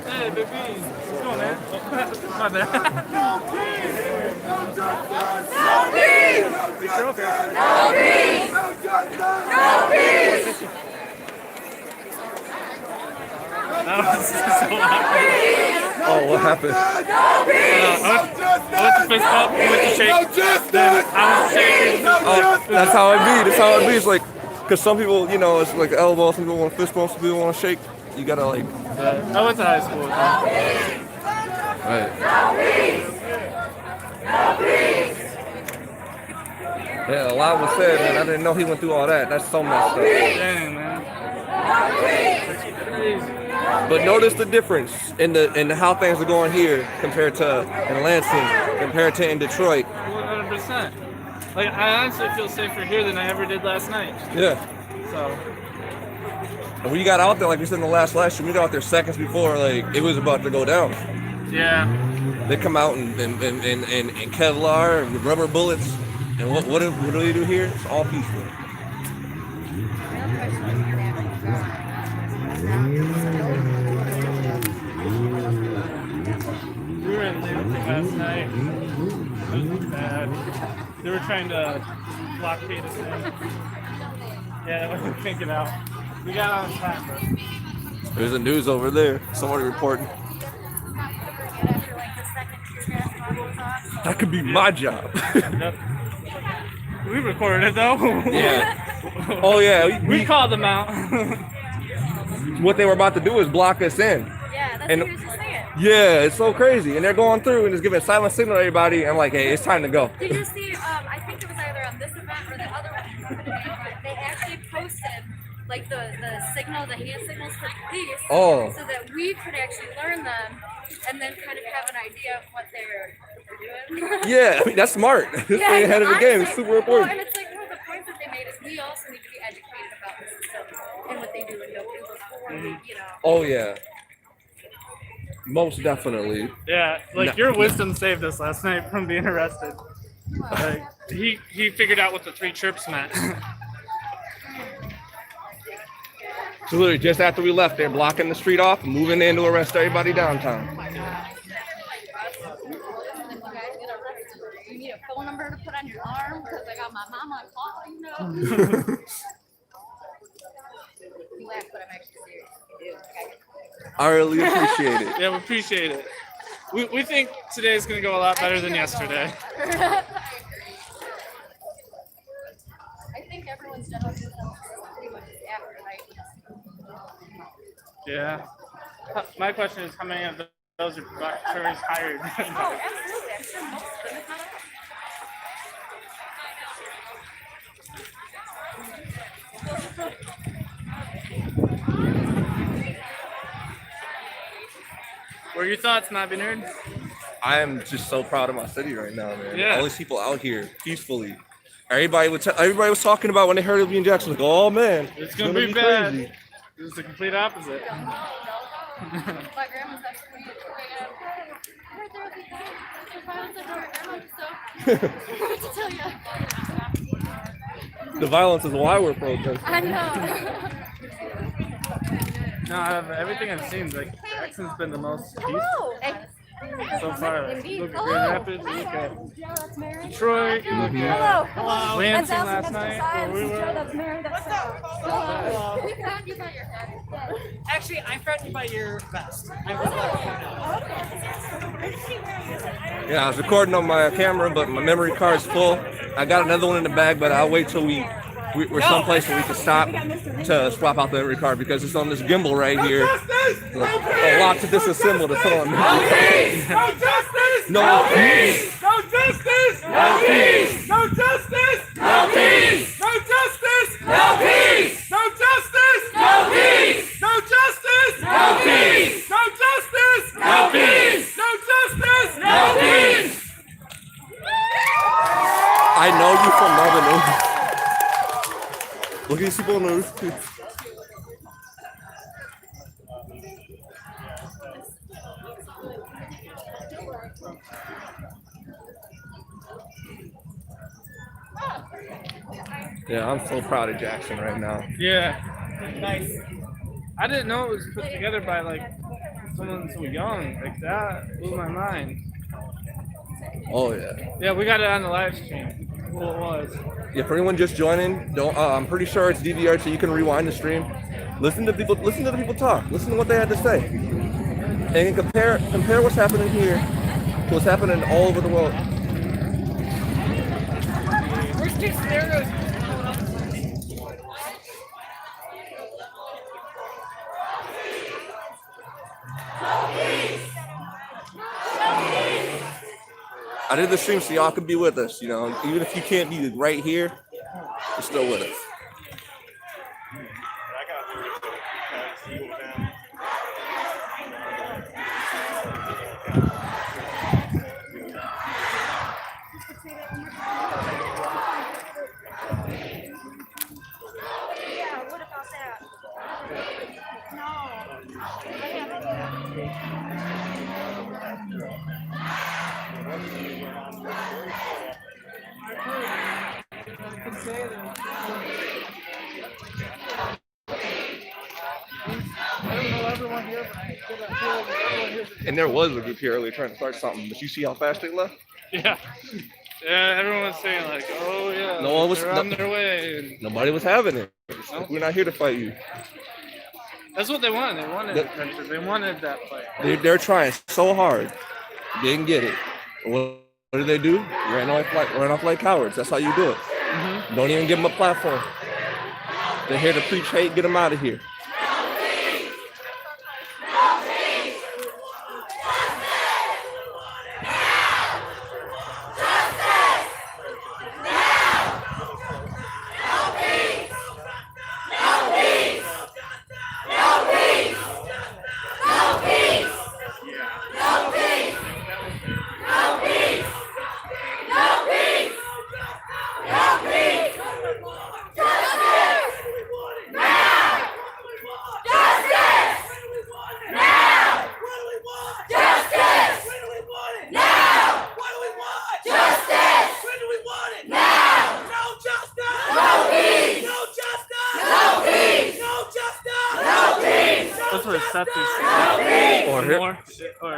Hey, baby. What's going on, man? My bad. No peace! No justice! No peace! No justice! No peace! No justice! No peace! Oh, what happened? No peace! I went to fist bump, he went to shake. No justice! Then I was shaking. Oh, that's how it be. That's how it be. It's like, because some people, you know, it's like elbow, some people want to fist bump, some people want to shake. You gotta like. I went to high school. Right. Yeah, a lot was said, man. I didn't know he went through all that. That's so messed up. Dang, man. But notice the difference in the how things are going here compared to in Lansing, compared to in Detroit. 100%. Like, I honestly feel safer here than I ever did last night. Yeah. So. And when you got out there, like we said in the last stream, we got out there seconds before, like it was about to go down. Yeah. They come out in Kevlar and rubber bullets, and what do they do here? It's all peaceful. We were in Lansing last night. It was bad. They were trying to blockade us in. Yeah, we couldn't get out. We got on time, bro. There's the news over there. Somebody reporting. That could be my job. Yep. We recorded it though. Yeah. Oh yeah. We called them out. What they were about to do is block us in. Yeah, that's And what he was just saying. yeah, it's so crazy. And they're going through and just giving a silent signal to everybody. And I'm like, hey, it's time to go. Did you see, I think it was either on this event or the other one, they actually posted like the signal, the hand signals for police, Oh. so that we could actually learn them and then kind of have an idea of what they're doing. Yeah, I mean, that's smart. Stay ahead of the game. It's super Well, important. and it's like one of the points that they made is we also need to be educated about the system and what they do and don't do before we, you know. Oh yeah. Most definitely. Yeah, like your wisdom saved us last night from being arrested. Like, he figured out what the 3 chirps meant. So literally, just after we left, they're blocking the street off, moving in to arrest everybody downtown. You need a phone number to put on your arm because I got my mom on call, you know. You laugh, but I'm actually serious. I really appreciate it. Yeah, we appreciate it. We think today is going to go a lot better than yesterday. I think everyone's done pretty much after, right? Yeah. My question is, how many of those are tourists hired? Oh, absolutely. I'm sure most of them have. What are your thoughts, Nobby Nerd? I am just so proud of my city right now, man. Yeah. All these people out here peacefully. Everybody was talking about when they heard of me in Jackson, like, oh man, It's gonna be bad. crazy. It's the complete opposite. My grandma's actually right there with the violence of my grandma, so to tell you. The violence is why we're protesting. I know. No, out of everything I've seen, like Jackson's been the most peaceful so far. Like, look at Grand Rapids, you look at Detroit, you look at Lansing last night, where we were. Actually, I'm threatened by your vest. Yeah, I was recording on my camera, but my memory card's full. I got another one in the bag, but I'll wait till we're someplace where we can stop to swap out the memory card because it's on this gimbal right here. A lot to disassemble to put on. No peace! No justice! No peace! No justice! No peace! No justice! No peace! No justice! No peace! No justice! No peace! No justice! No peace! No justice! No peace! No justice! No peace! I know you from Lebanon. Look at these people on the roof. Yeah, I'm so proud of Jackson right now. Yeah. Nice. I didn't know it was put together by like someone so young. Like that blew my mind. Oh yeah. Yeah, we got it on the live stream. Well, it was. Yeah, for anyone just joining, don't. I'm pretty sure it's DVR, so you can rewind the stream. Listen to the people talk. Listen to what they had to say, and compare what's happening here to what's happening all over the world. Worst case scenario is I did the stream so y'all could be with us, you know. Even if you can't be right here, you're still with us. Yeah, what about that? And there was a group here earlier trying to start something, but you see how fast they left? Yeah. Yeah, everyone was saying like, oh yeah, No one was they're on their way. And nobody was having it. It's like, we're not here to fight you. that's what they wanted. They wanted that fight. They're trying so hard. They didn't get it. What did they do? Ran off like cowards. That's how you do it. Mm-hmm. Don't even give them a platform. They're here to preach hate. Get them out of here. Or here. more? Or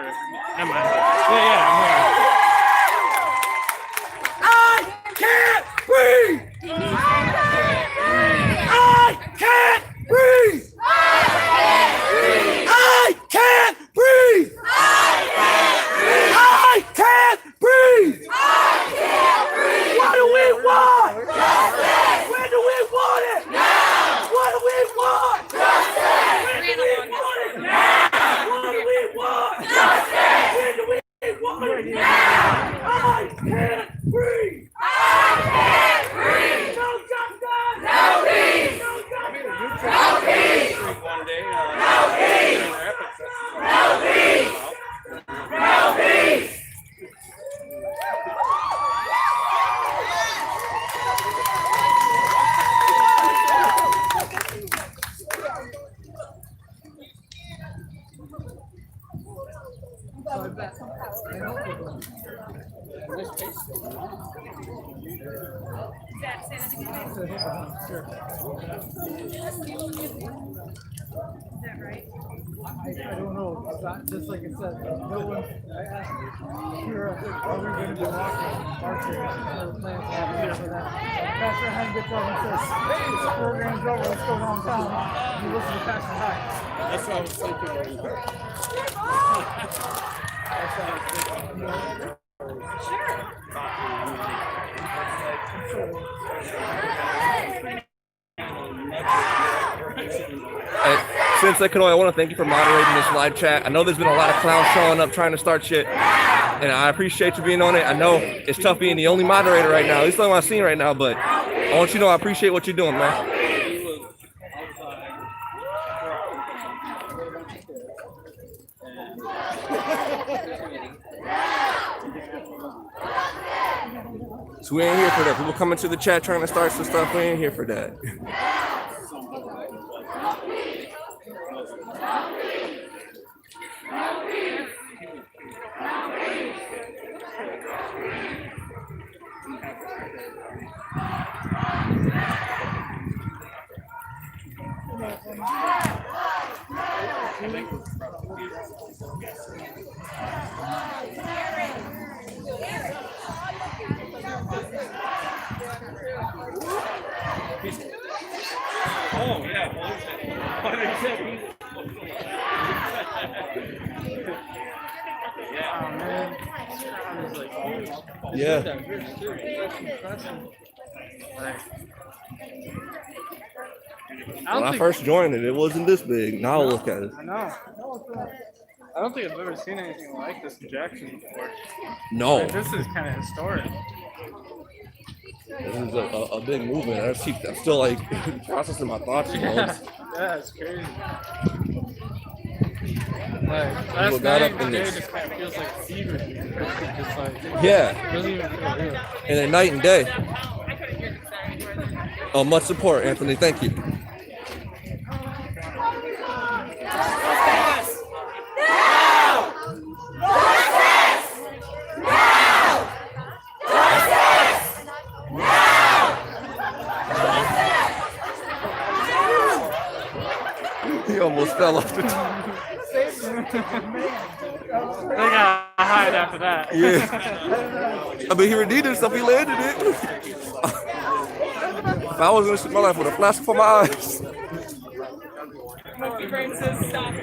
never mind. Yeah, more. I can't breathe! I can't breathe! I can't breathe! I can't breathe! What do we want? When do we want it? What do we want? When do we want it? What do we want? When do we want it? I can't breathe! No justice! No peace! No justice! No peace! One day, No peace! No peace! No peace! I don't know. It's not, just like I said, no one. I asked here, are we going to be walking, marching, or plans to have here for that? Pastor Hein gets up and says, "Hey, this program's over. Let's go downtown." You listen to Pastor Hein. That's what I was thinking. Since I want to thank you for moderating this live chat. I know there's been a lot of clowns showing up trying to start shit, and I appreciate you being on it. I know it's tough being the only moderator right now. At least the only one I've seen right now, but I want you to know I appreciate what you're doing, man. So we ain't here for that. People coming to the chat trying to start some stuff. We ain't here for that. Oh, yeah. Yeah. When I first joined it, it wasn't this big. Now look at it. I know. I don't think I've ever seen anything like this in Jackson before. No. Like, this is kind of historic. This is a big movement. I'm still like processing my thoughts. You know? Yeah, it's crazy. Like, People last got night up in today this. just kind of feels like fever. Just like, Yeah. doesn't even feel real. And then night and day. Oh, much support, Anthony. Thank you. He almost fell off the top. They got hide after that. Yeah. I mean, he redeemed himself. He landed it. If I was going to shoot my life with a flash before my eyes. My brain says stop.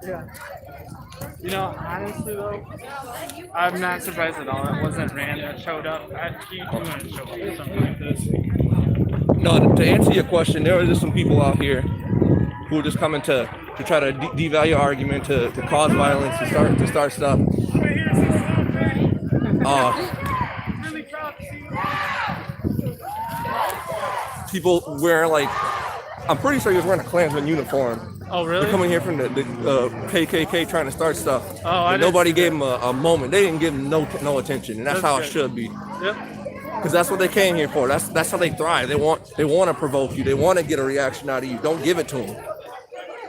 Yeah. You know, honestly though, I'm not surprised at all. It wasn't Rand that showed up. He couldn't show up for something like this. No, to answer your question, there were just some people out here who were just coming to try to devalue argument, to cause violence, to start stuff. People wearing like, I'm pretty sure he was wearing a Klansman uniform. Oh, really? They're coming here from the KKK trying to start stuff. Oh, and nobody gave them a moment. They didn't give them no attention, and that's how it should be. Yep. Because that's what they came here for. That's how they thrive. They want to provoke you. They want to get a reaction out of you. Don't give it to them.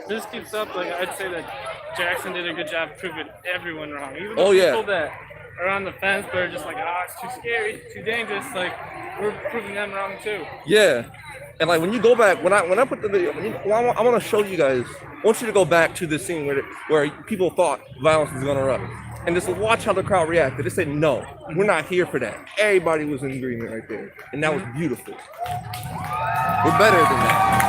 This keeps up. Like I'd say that Jackson did a good job proving everyone wrong. Even Oh, the yeah. people that are on the fence but are just like, oh, it's too scary, too dangerous. Like, we're proving them wrong too. Yeah, and like when you go back, when I put the video, I want to show you guys. I want you to go back to the scene where people thought violence was gonna erupt, and just watch how the crowd reacted. They said, "No, we're not here for that." Everybody was in agreement right there, and that was beautiful. We're better than that.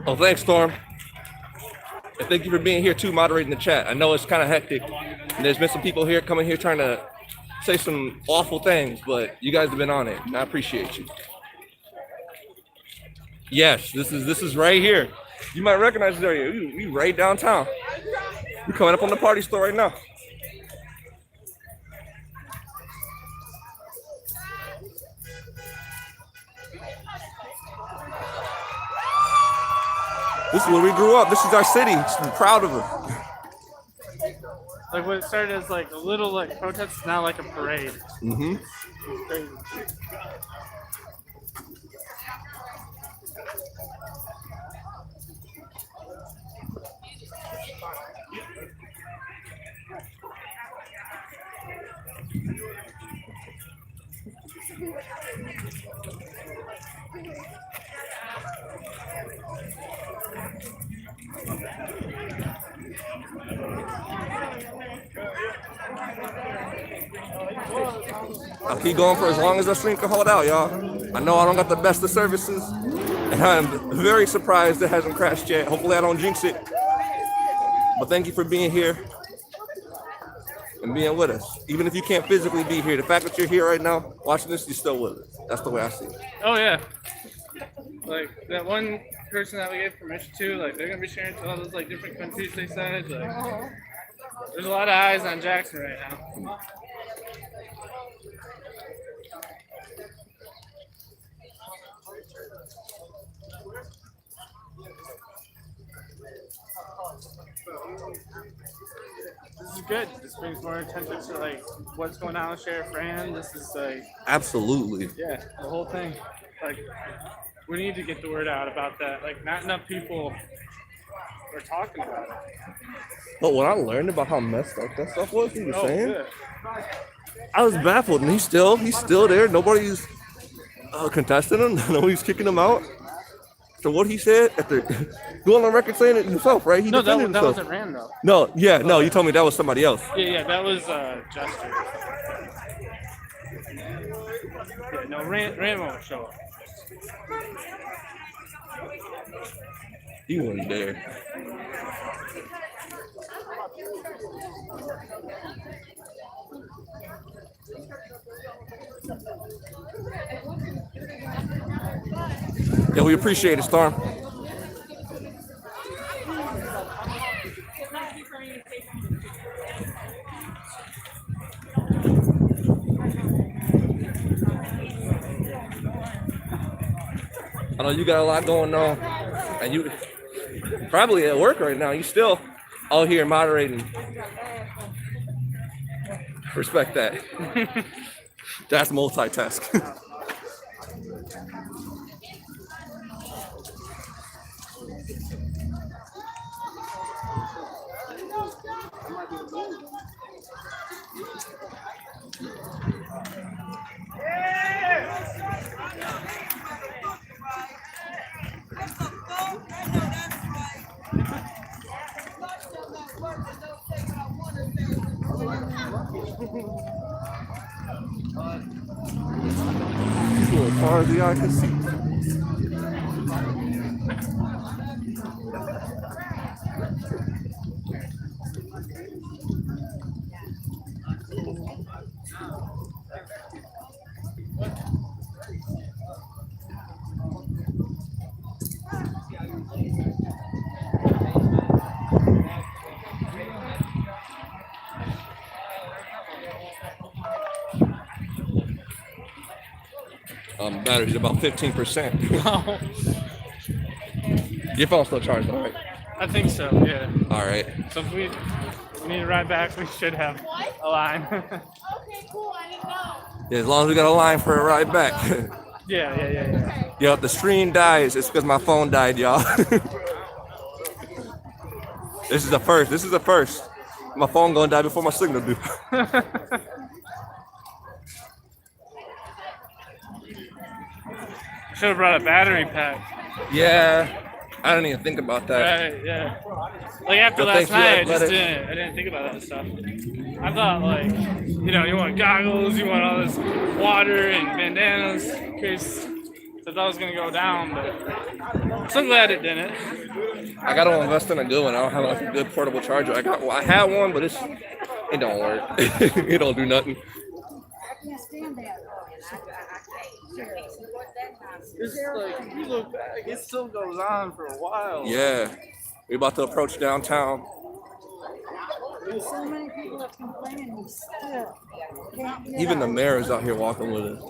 Oh, thanks, Storm. And thank you for being here too, moderating the chat. I know it's kind of hectic, and there's been some people here coming here trying to say some awful things, but you guys have been on it, and I appreciate you. Yes, this is right here. You might recognize this area. We right downtown. We're coming up on the party store right now. This is where we grew up. This is our city. I'm proud of it. Like what started as like a little like protest, now like a parade. Mm-hmm. Crazy. I'll keep going for as long as that stream can hold out, y'all. I know I don't got the best of services, and I'm very surprised it hasn't crashed yet. Hopefully I don't jinx it. But thank you for being here and being with us. Even if you can't physically be here, the fact that you're here right now, watching this, you're still with us. That's the way I see it. Oh yeah. Like that one person that we gave permission to, like they're gonna be sharing to all those like different countries they said. Like there's a lot of eyes on Jackson right now. This is good. This brings more attention to like what's going on with Sheriff Rand. This is like Absolutely. yeah, the whole thing. Like we need to get the word out about that. Like not enough people are talking about it. But when I learned about how messed up that stuff was, he was saying, good. I was baffled, and he's still there. Nobody's contesting him. Nobody's kicking him out. So what he said after going on record saying it himself, right? He No, that defended himself. wasn't Rand though. No, yeah, no, you told me that was somebody else. Yeah, that was Jester. Yeah, no, Rand won't show up. He wasn't there. Yeah, we appreciate it, Storm. I know you got a lot going on, and you probably at work right now. You still out here moderating. Respect that. That's multitask. As far as the eye can see. Battery's about 15%. Your phone's still charged, all right? I think so, yeah. All right. So if we need to ride back, we should have a line. Okay, cool. I didn't know. Yeah, as long as we got a line for a ride back. Yeah. Yo, if the stream dies, it's because my phone died, y'all. This is the first. My phone gonna die before my signal do. Should have brought a battery pack. Yeah, I didn't even think about that. Right, yeah. Like after But last thanks, you night, I athletic. didn't think about that stuff. I thought like, you want goggles, you want all this water and bandanas in case I thought it was gonna go down, but I'm so glad it didn't. I gotta invest in a good one. I don't have like a good portable charger. I had one, but it don't work. It don't do nothing. I can't stand that. It's like, if you look back, it still goes on for a while. Yeah, we about to approach downtown. There's so many people that complain and still can't get Even the out. mayor is out here walking with us.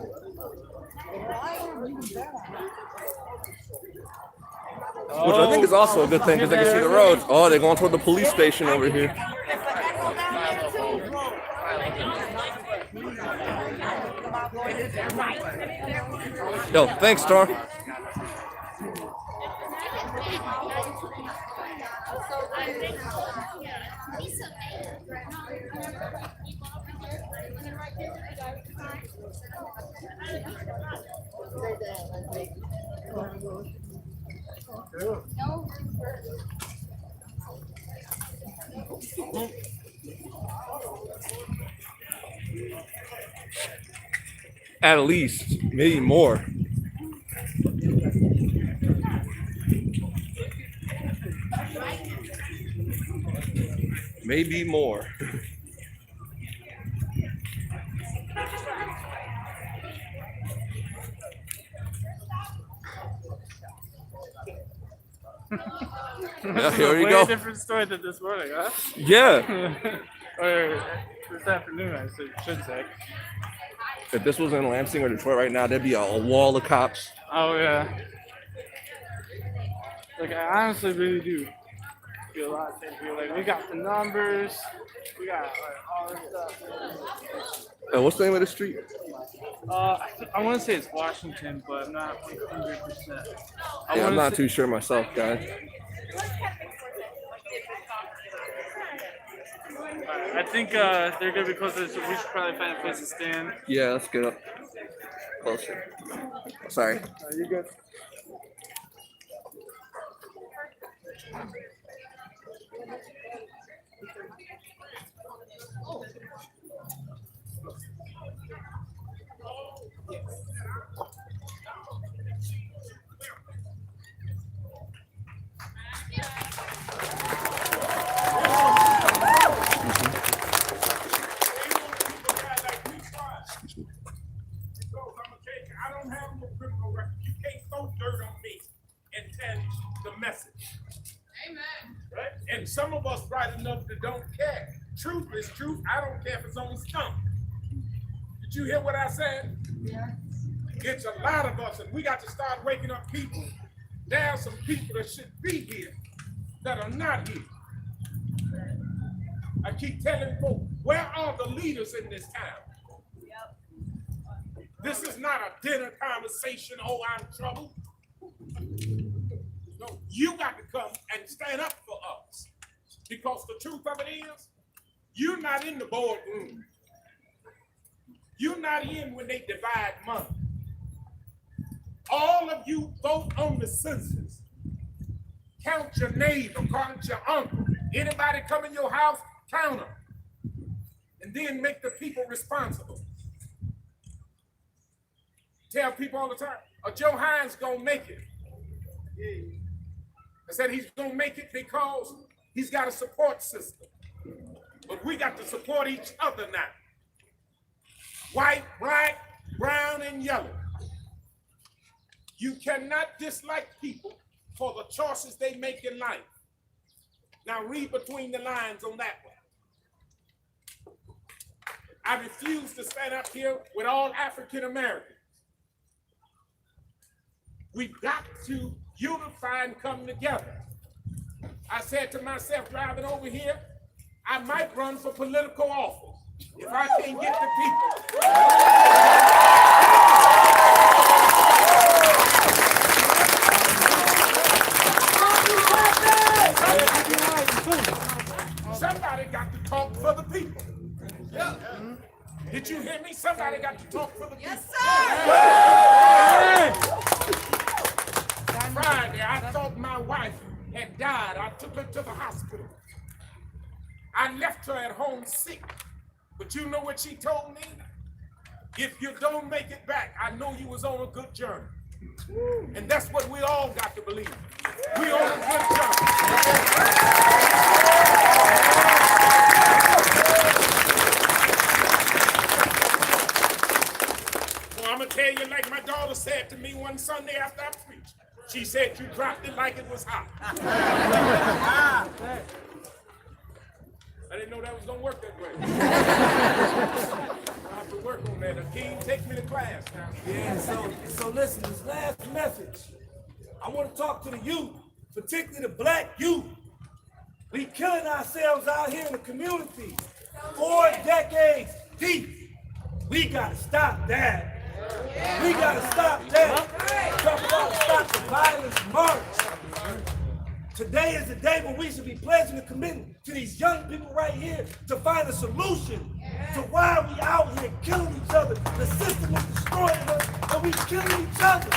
Which I think is also a good thing because they can see the roads. Oh, they're going toward the police station over here. Yo, thanks, Storm. At least, maybe more. Maybe more. Yeah, here you go. Way different story than this morning, huh? Yeah. Or this afternoon, I should say. If this was in Lansing or Detroit right now, there'd be a wall of cops. Oh yeah. Like I honestly really do feel a lot of things. Like we got the numbers, we got like all this stuff. What's the name of the street? I want to say it's Washington, but I'm not 100%. Yeah, I'm not too sure myself, guys. I think they're gonna be closer, so we should probably find a place to stand. Yeah, let's get up closer. Sorry. You good? I don't have no criminal record. You can't throw dirt on me and tell the message. Amen. Right? And some of us bright enough that don't care. Truth is truth. I don't care if it's on the stump. Did you hear what I said? Yeah. It's a lot of us, and we got to start waking up people. There are some people that should be here that are not here. I keep telling folks, where are the leaders in this town? This is not a dinner conversation, oh, I'm in trouble. No, you got to come and stand up for us. Because the truth of it is, you're not in the boardroom. You're not in when they divide money. All of you vote on the census. Count your neighbor, count your uncle. Anybody come in your house, count them. And then make the people responsible. Tell people all the time, Joe Hines gonna make it. I said he's gonna make it because he's got a support system. But we got to support each other now. White, black, brown, and yellow. You cannot dislike people for the choices they make in life. Now read between the lines on that one. I refuse to stand up here with all African Americans We've got to unify and come together. I said to myself driving over here, I might run for political office if I can't get the people. Somebody got to talk for the people. Yeah. Did you hear me? Somebody got to talk for the people. Yes, sir! Friday, I thought my wife had died. I took her to the hospital. I left her at home sick. But you know what she told me? If you don't make it back, I know you was on a good journey. And that's what we all got to believe. We on a good journey. Well, I'm going to tell you like my daughter said to me one Sunday after I preached. She said, you dropped it like it was hot. I didn't know that was going to work that way. I have to work on that. Akeem, take me to class now. Yeah, so listen, this last message, I want to talk to the youth, particularly the black youth. We killing ourselves out here in the community. 4 decades deep. We got to stop that. We got to stop that. Talk about stop the violence march. Today is the day when we should be pledging a commitment to these young people right here to find a solution to why we out here killing each other. The system is destroying us and we killing each other.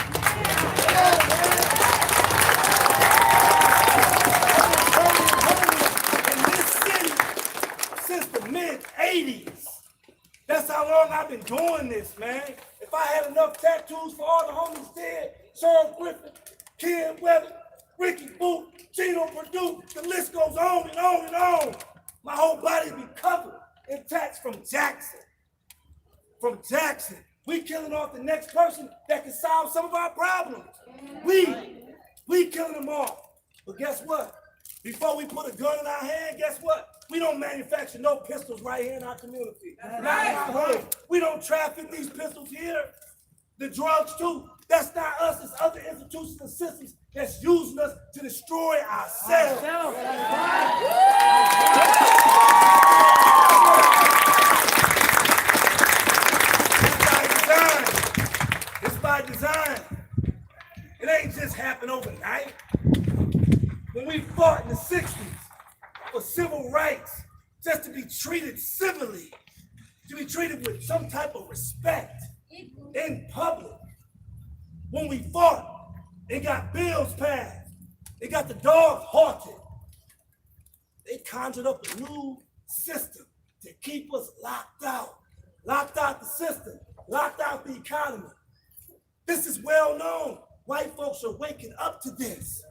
In this city since the mid-'80s. That's how long I've been doing this, man. If I had enough tattoos for all the homies dead, Charles Griffin, Ken Weather, Ricky Boot, Gino Purdue, the list goes on and on and on. My whole body be covered in tats from Jackson. From Jackson. We killing off the next person that can solve some of our problems. We killing them off. But guess what? Before we put a gun in our hand, guess what? We don't manufacture no pistols right here in our community. Not in our hood. We don't traffic these pistols here. The drugs too. That's not us. It's other institutions and systems that's using us to destroy ourselves. It's by design. It ain't just happened overnight. When we fought in the 60s for civil rights, just to be treated civilly, to be treated with some type of respect in public. When we fought, they got bills passed. They got the dogs halted. They conjured up a new system to keep us locked out the system, locked out the economy. This is well known. White folks are waking up to this.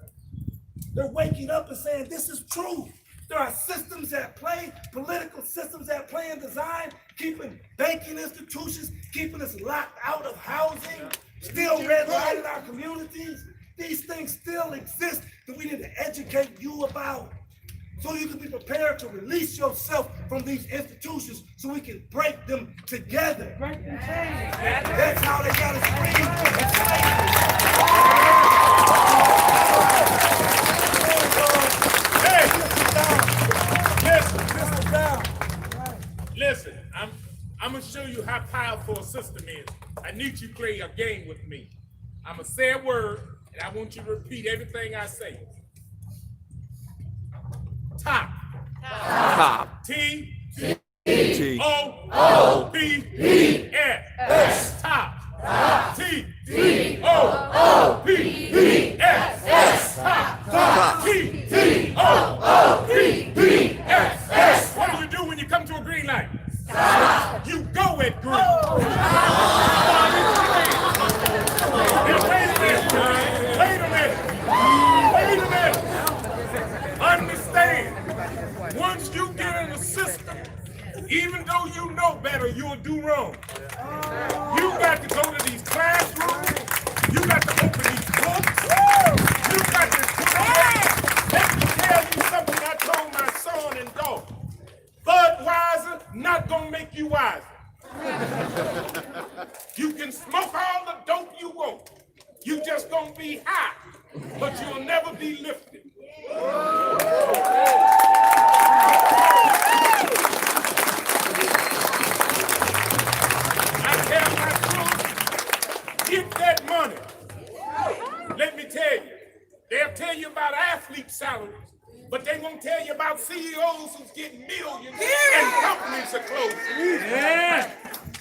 They're waking up and saying, this is true. There are systems at play, political systems at play in design, keeping banking institutions, keeping us locked out of housing, still redlining our communities. These things still exist that we need to educate you about so you can be prepared to release yourself from these institutions so we can break them together. That's how they got us free. Listen, I'm gonna show you how powerful a system is. I need you to play a game with me. I'm gonna say a word, and I want you to repeat everything I say. Top. Top. T. T. O. P. S. Top. T. O. P. S. Top. T. O. P. S. What do you do when you come to a green light? Stop. You go at green. Wait a minute. Understand, once you get in the system, even though you know better, you'll do wrong. You got to go to these classrooms. You got to open these books. You got to let me tell you something I told my son and daughter. Budweiser not gonna make you wiser. You can smoke all the dope you want. You just gonna be high, but you'll never be lifted. I tell my children, get that money. Let me tell you, they'll tell you about athlete salaries, but they won't tell you about CEOs who's getting millions and companies are closing. Yeah.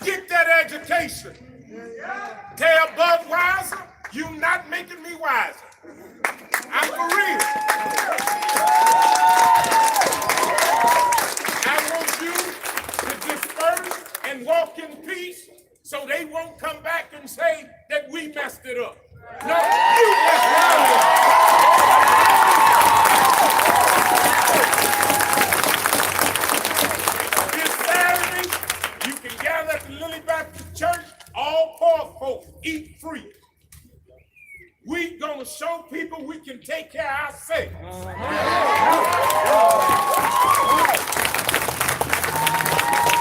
Get that education. Tell Budweiser, you not making me wiser. I'm for real. I want you to disperse and walk in peace so they won't come back and say that we messed it up. No, you messed it up. This Saturday, you can gather at the Lily Baptist Church. All poor folks eat free. We gonna show people we can take care of ourselves.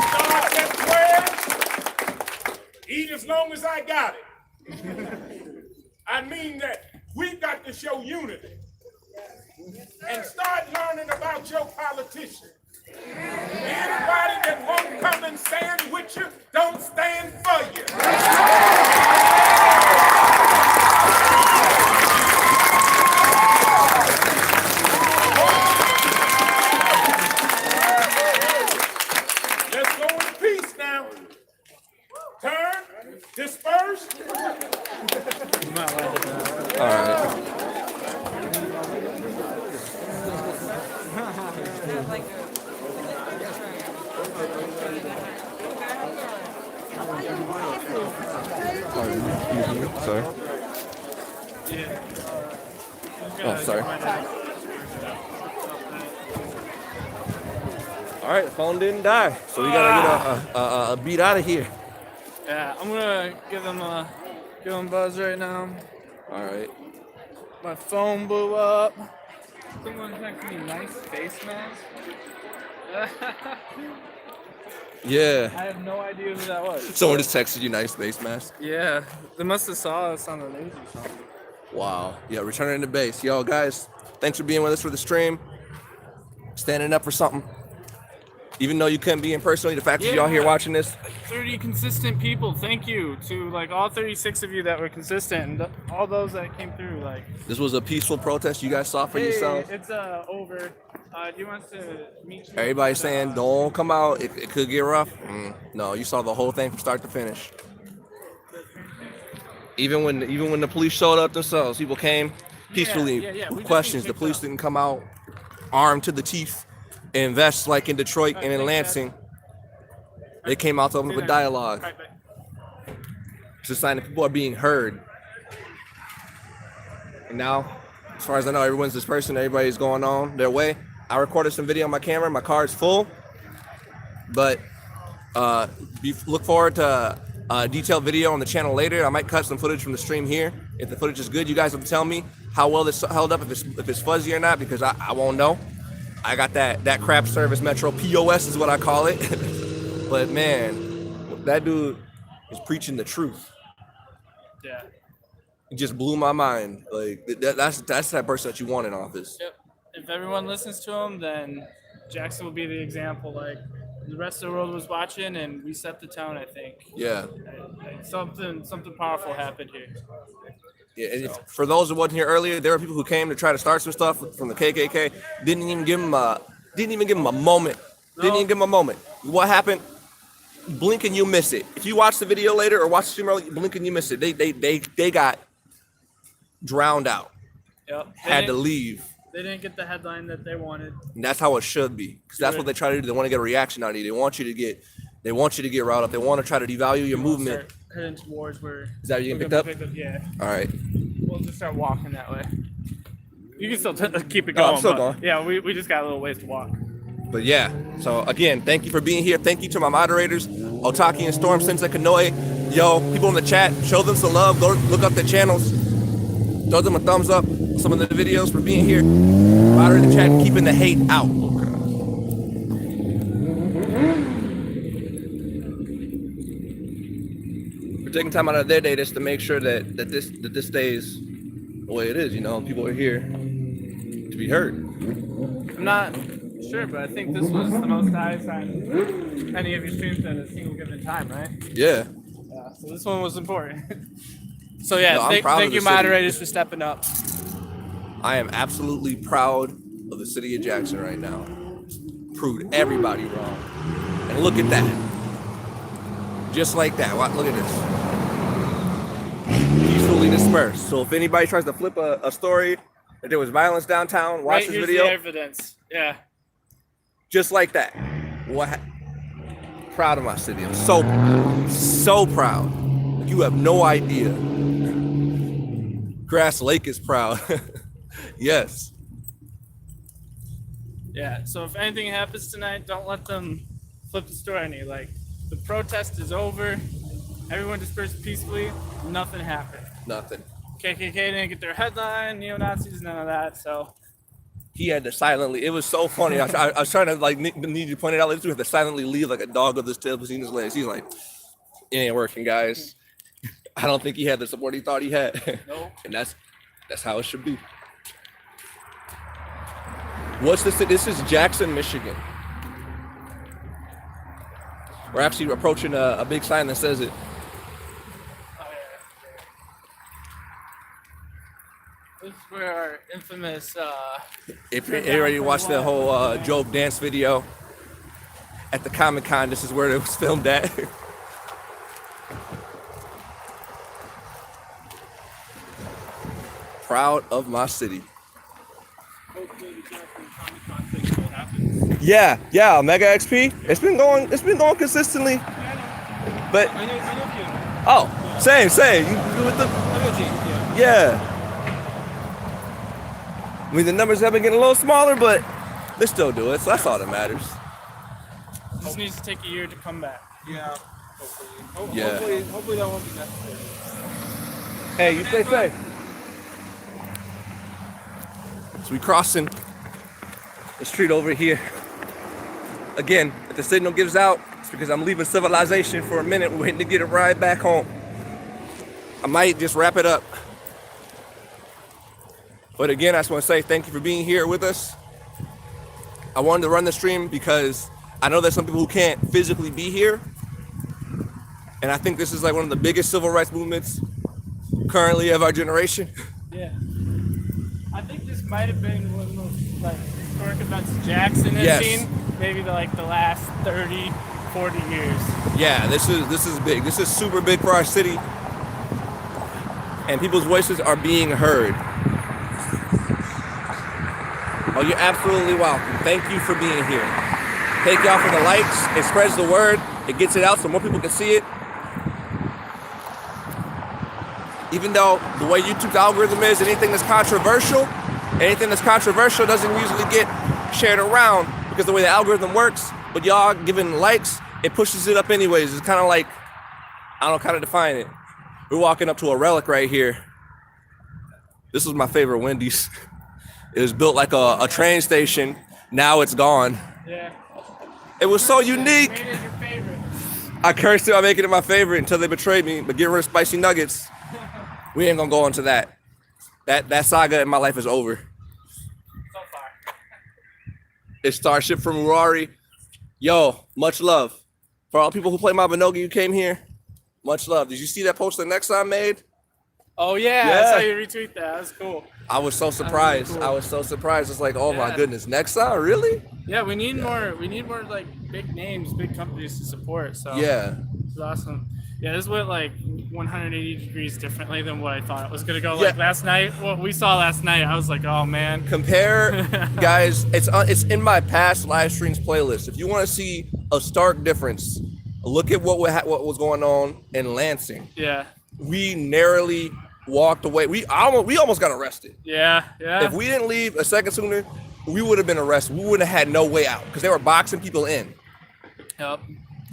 Start at 12. Eat as long as I got it. I mean that we got to show unity and start learning about your politicians. Anybody that won't come and stand with you, don't stand for you. Let's go in peace now. Turn, disperse. All right. Sorry. Oh, sorry. All right, the phone didn't die, so we gotta get a beat out of here. Yeah, I'm gonna give them a buzz right now. All right. My phone blew up. Someone texted me nice face mask. Yeah. I have no idea who that was. Someone just texted you nice face mask. Yeah, they must have saw us on the news or something. Wow. Yeah, returning to base. Yo, guys, thanks for being with us for the stream. Standing up for something. Even though you couldn't be in person, the fact that y'all here watching this. 30 consistent people. Thank you to like all 36 of you that were consistent and all those that came through. Like This was a peaceful protest you guys saw for yourselves. It's over. Do you want to meet you? Everybody's saying don't come out. It could get rough. No, you saw the whole thing from start to finish. Even when the police showed up themselves, people came peacefully with questions. The police didn't come out armed to the teeth and vests like in Detroit and in Lansing. They came out to open up a dialogue. It's a sign that people are being heard. And now, as far as I know, everyone's dispersing. Everybody's going on their way. I recorded some video on my camera. My car is full. But look forward to a detailed video on the channel later. I might cut some footage from the stream here. If the footage is good, you guys will tell me how well this held up, if it's fuzzy or not, because I won't know. I got that crap service Metro POS is what I call it. But man, that dude is preaching the truth. Yeah. It just blew my mind. Like that's the type of person that you want in office. Yep. If everyone listens to him, then Jackson will be the example. Like the rest of the world was watching, and we set the tone. I think. Yeah. Something powerful happened here. Yeah, and for those who wasn't here earlier, there were people who came to try to start some stuff from the KKK. Didn't even give him a moment. Didn't even give him a moment. What happened? Blink and you miss it. If you watch the video later or watch the stream earlier, blink and you miss it. They got drowned out. Yep. Had to leave. They didn't get the headline that they wanted. And that's how it should be. Because that's what they try to do. They want to get a reaction out of you. They want you to get riled up. They want to try to devalue your movement. Heading towards where. Is that you getting picked up? Yeah. All right. We'll just start walking that way. You can still keep it going. I'm still going. Yeah, we just got a little ways to walk. But yeah, so again, thank you for being here. Thank you to my moderators, Otaki and Storm, Sensei Kanoe. Yo, people in the chat, show them some love. Go look up their channels. Throw them a thumbs up. Some of the videos for being here. Moderating the chat, keeping the hate out. taking time out of their day just to make sure that this stays the way it is. You know, people are here to be heard. I'm not sure, but I think this was the most eyes on any of your streams at a single given time, right? Yeah. So this one was important. So yeah, No, I'm proud thank of you the city. moderators for stepping up. I am absolutely proud of the city of Jackson right now. Proved everybody wrong. And look at that. Just like that. Look at this. Peacefully dispersed. So if anybody tries to flip a story that there was violence downtown, watch this Here's video. the evidence. Yeah. Just like that. Proud of my city. I'm so proud. You have no idea. Grass Lake is proud. Yes. Yeah. So if anything happens tonight, don't let them flip the story on you. Like, the protest is over. Everyone dispersed peacefully. Nothing happened. Nothing. KKK didn't get their headline. Neo-Nazis, none of that. So he had to silently. It was so funny. I was trying to like need you to point it out. Let's do have to silently leave like a dog with his tail between his legs. He's like, it ain't working, guys. I don't think he had the support he thought he had. Nope. And that's how it should be. What's this? This is Jackson, Michigan. We're actually approaching a big sign that says it. this is where our infamous. If you already watched the whole Job dance video at the Comic-Con, this is where it was filmed at. Proud of my city. Yeah, Mega XP. It's been going consistently. But same. You with the yeah. I mean, the numbers have been getting a little smaller, but they still do it, so that's all that matters. This needs to take a year to come back. Yeah. Yeah. Hopefully that won't be necessary. Hey, you stay safe. So we crossing the street over here. Again, if the signal gives out, it's because I'm leaving civilization for a minute, waiting to get a ride back home. I might just wrap it up. But again, I just want to say thank you for being here with us. I wanted to run the stream because I know there's some people who can't physically be here. And I think this is like one of the biggest civil rights movements currently of our generation. Yeah. I think this might have been one of the most like historic events Jackson has seen, maybe the last 30, 40 years. Yeah, this is big. This is super big for our city. And people's voices are being heard. Oh, you're absolutely welcome. Thank you for being here. Thank y'all for the likes. It spreads the word. It gets it out so more people can see it. Even though the way YouTube's algorithm is, anything that's controversial doesn't usually get shared around because the way the algorithm works. But y'all giving likes, it pushes it up anyways. It's kind of like, I don't know how to define it. We're walking up to a relic right here. This was my favorite Wendy's. It was built like a train station. Now it's gone. Yeah. It was so unique. Made it your favorite. I cursed it on making it my favorite until they betrayed me. But getting rid of spicy nuggets, we ain't gonna go into that. That saga in my life is over. So far. It's Starship from Rory. Yo, much love. For all people who play Mabinogi, you came here. Much love. Did you see that post the next I made? Oh yeah, I saw you retweet that. That was cool. I was so surprised. Cool. I was so surprised. It's like, oh my goodness, Nexa, really? Yeah, we need more. We need more like big names, big companies to support. So yeah, it's awesome. Yeah, this went like 180 degrees differently than what I thought it was gonna go. Like last night, what we saw last night, I was like, oh man. Compare, guys. It's in my past live streams playlist. If you want to see a stark difference, look at what was going on in Lansing. Yeah. We narrowly walked away. We almost got arrested. Yeah. If we didn't leave a second sooner, we would have been arrested. We wouldn't have had no way out because they were boxing people in. Yep.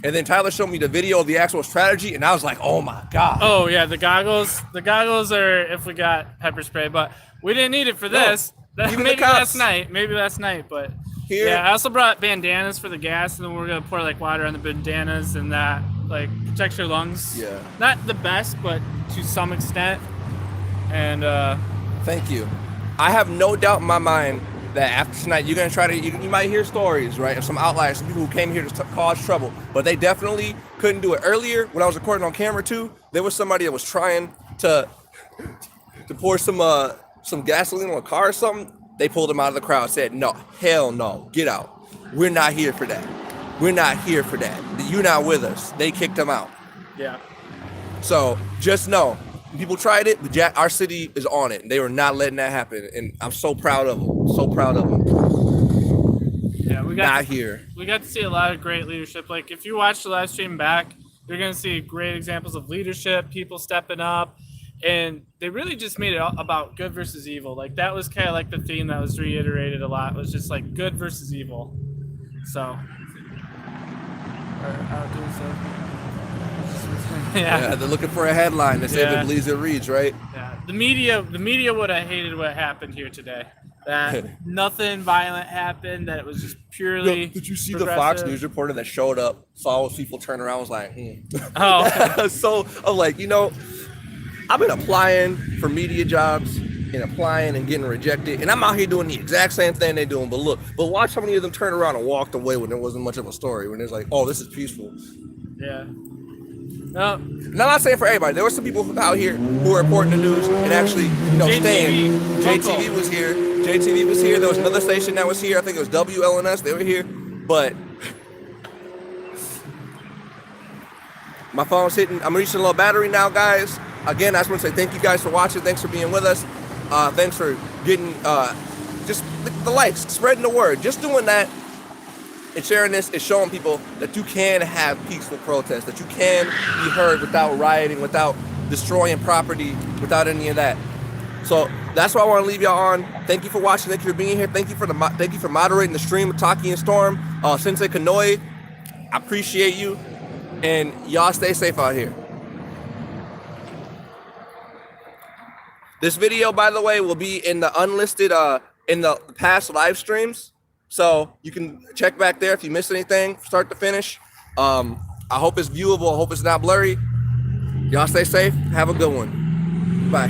And then Tyler showed me the video of the actual strategy, and I was like, oh my god. Oh yeah, the goggles. The goggles are if we got pepper spray, but we didn't need it for this. Maybe last night, but here. Yeah, I also brought bandanas for the gas, and then we're gonna pour like water on the bandanas, and that like protects your lungs. Yeah. Not the best, but to some extent. And thank you. I have no doubt in my mind that after tonight you're gonna try to. You might hear stories, right, of some outliers, some people who came here to cause trouble, but they definitely couldn't do it. Earlier, when I was recording on camera too, there was somebody that was trying to pour some gasoline on a car or something. They pulled him out of the crowd. Said, "No, hell no, get out. We're not here for that. We're not here for that. You're not with us." They kicked him out. Yeah. So just know, people tried it, but our city is on it. They were not letting that happen, and I'm so proud of them. So proud of them. Yeah, we got not here. We got to see a lot of great leadership. Like if you watch the live stream back, you're gonna see great examples of leadership, people stepping up, and they really just made it about good versus evil. Like that was kind of like the theme that was reiterated a lot. Was just like good versus evil. So. Yeah, they're looking for a headline to say if it believes it reads, right? Yeah, the media would have hated what happened here today. That nothing violent happened. That it was just purely. Did you see the Fox News reporter that showed up, saw people turn around, was like, Oh. So I'm like, I've been applying for media jobs and applying and getting rejected, and I'm out here doing the exact same thing they're doing. But watch how many of them turned around and walked away when there wasn't much of a story. When it's like, oh, this is peaceful. Yeah. No. Now, I'm not saying for everybody. There were some people out here who were reporting the news and actually, staying. JTV was here. JTV was here. There was another station that was here. I think it was WLNS. They were here. But my phone's hitting. I'm reaching a low battery now, guys. Again, I just want to say thank you guys for watching. Thanks for being with us. Thanks for getting just the likes, spreading the word. Just doing that and sharing this is showing people that you can have peaceful protests, that you can be heard without rioting, without destroying property, without any of that. So that's what I want to leave y'all on. Thank you for watching. Thank you for being here. Thank you for moderating the stream with Taki and Storm. Sensei Kanoi, I appreciate you, and y'all stay safe out here. This video, by the way, will be in the unlisted, in the past live streams. So you can check back there if you missed anything, start to finish. I hope it's viewable. I hope it's not blurry. Y'all stay safe. Have a good one. Bye.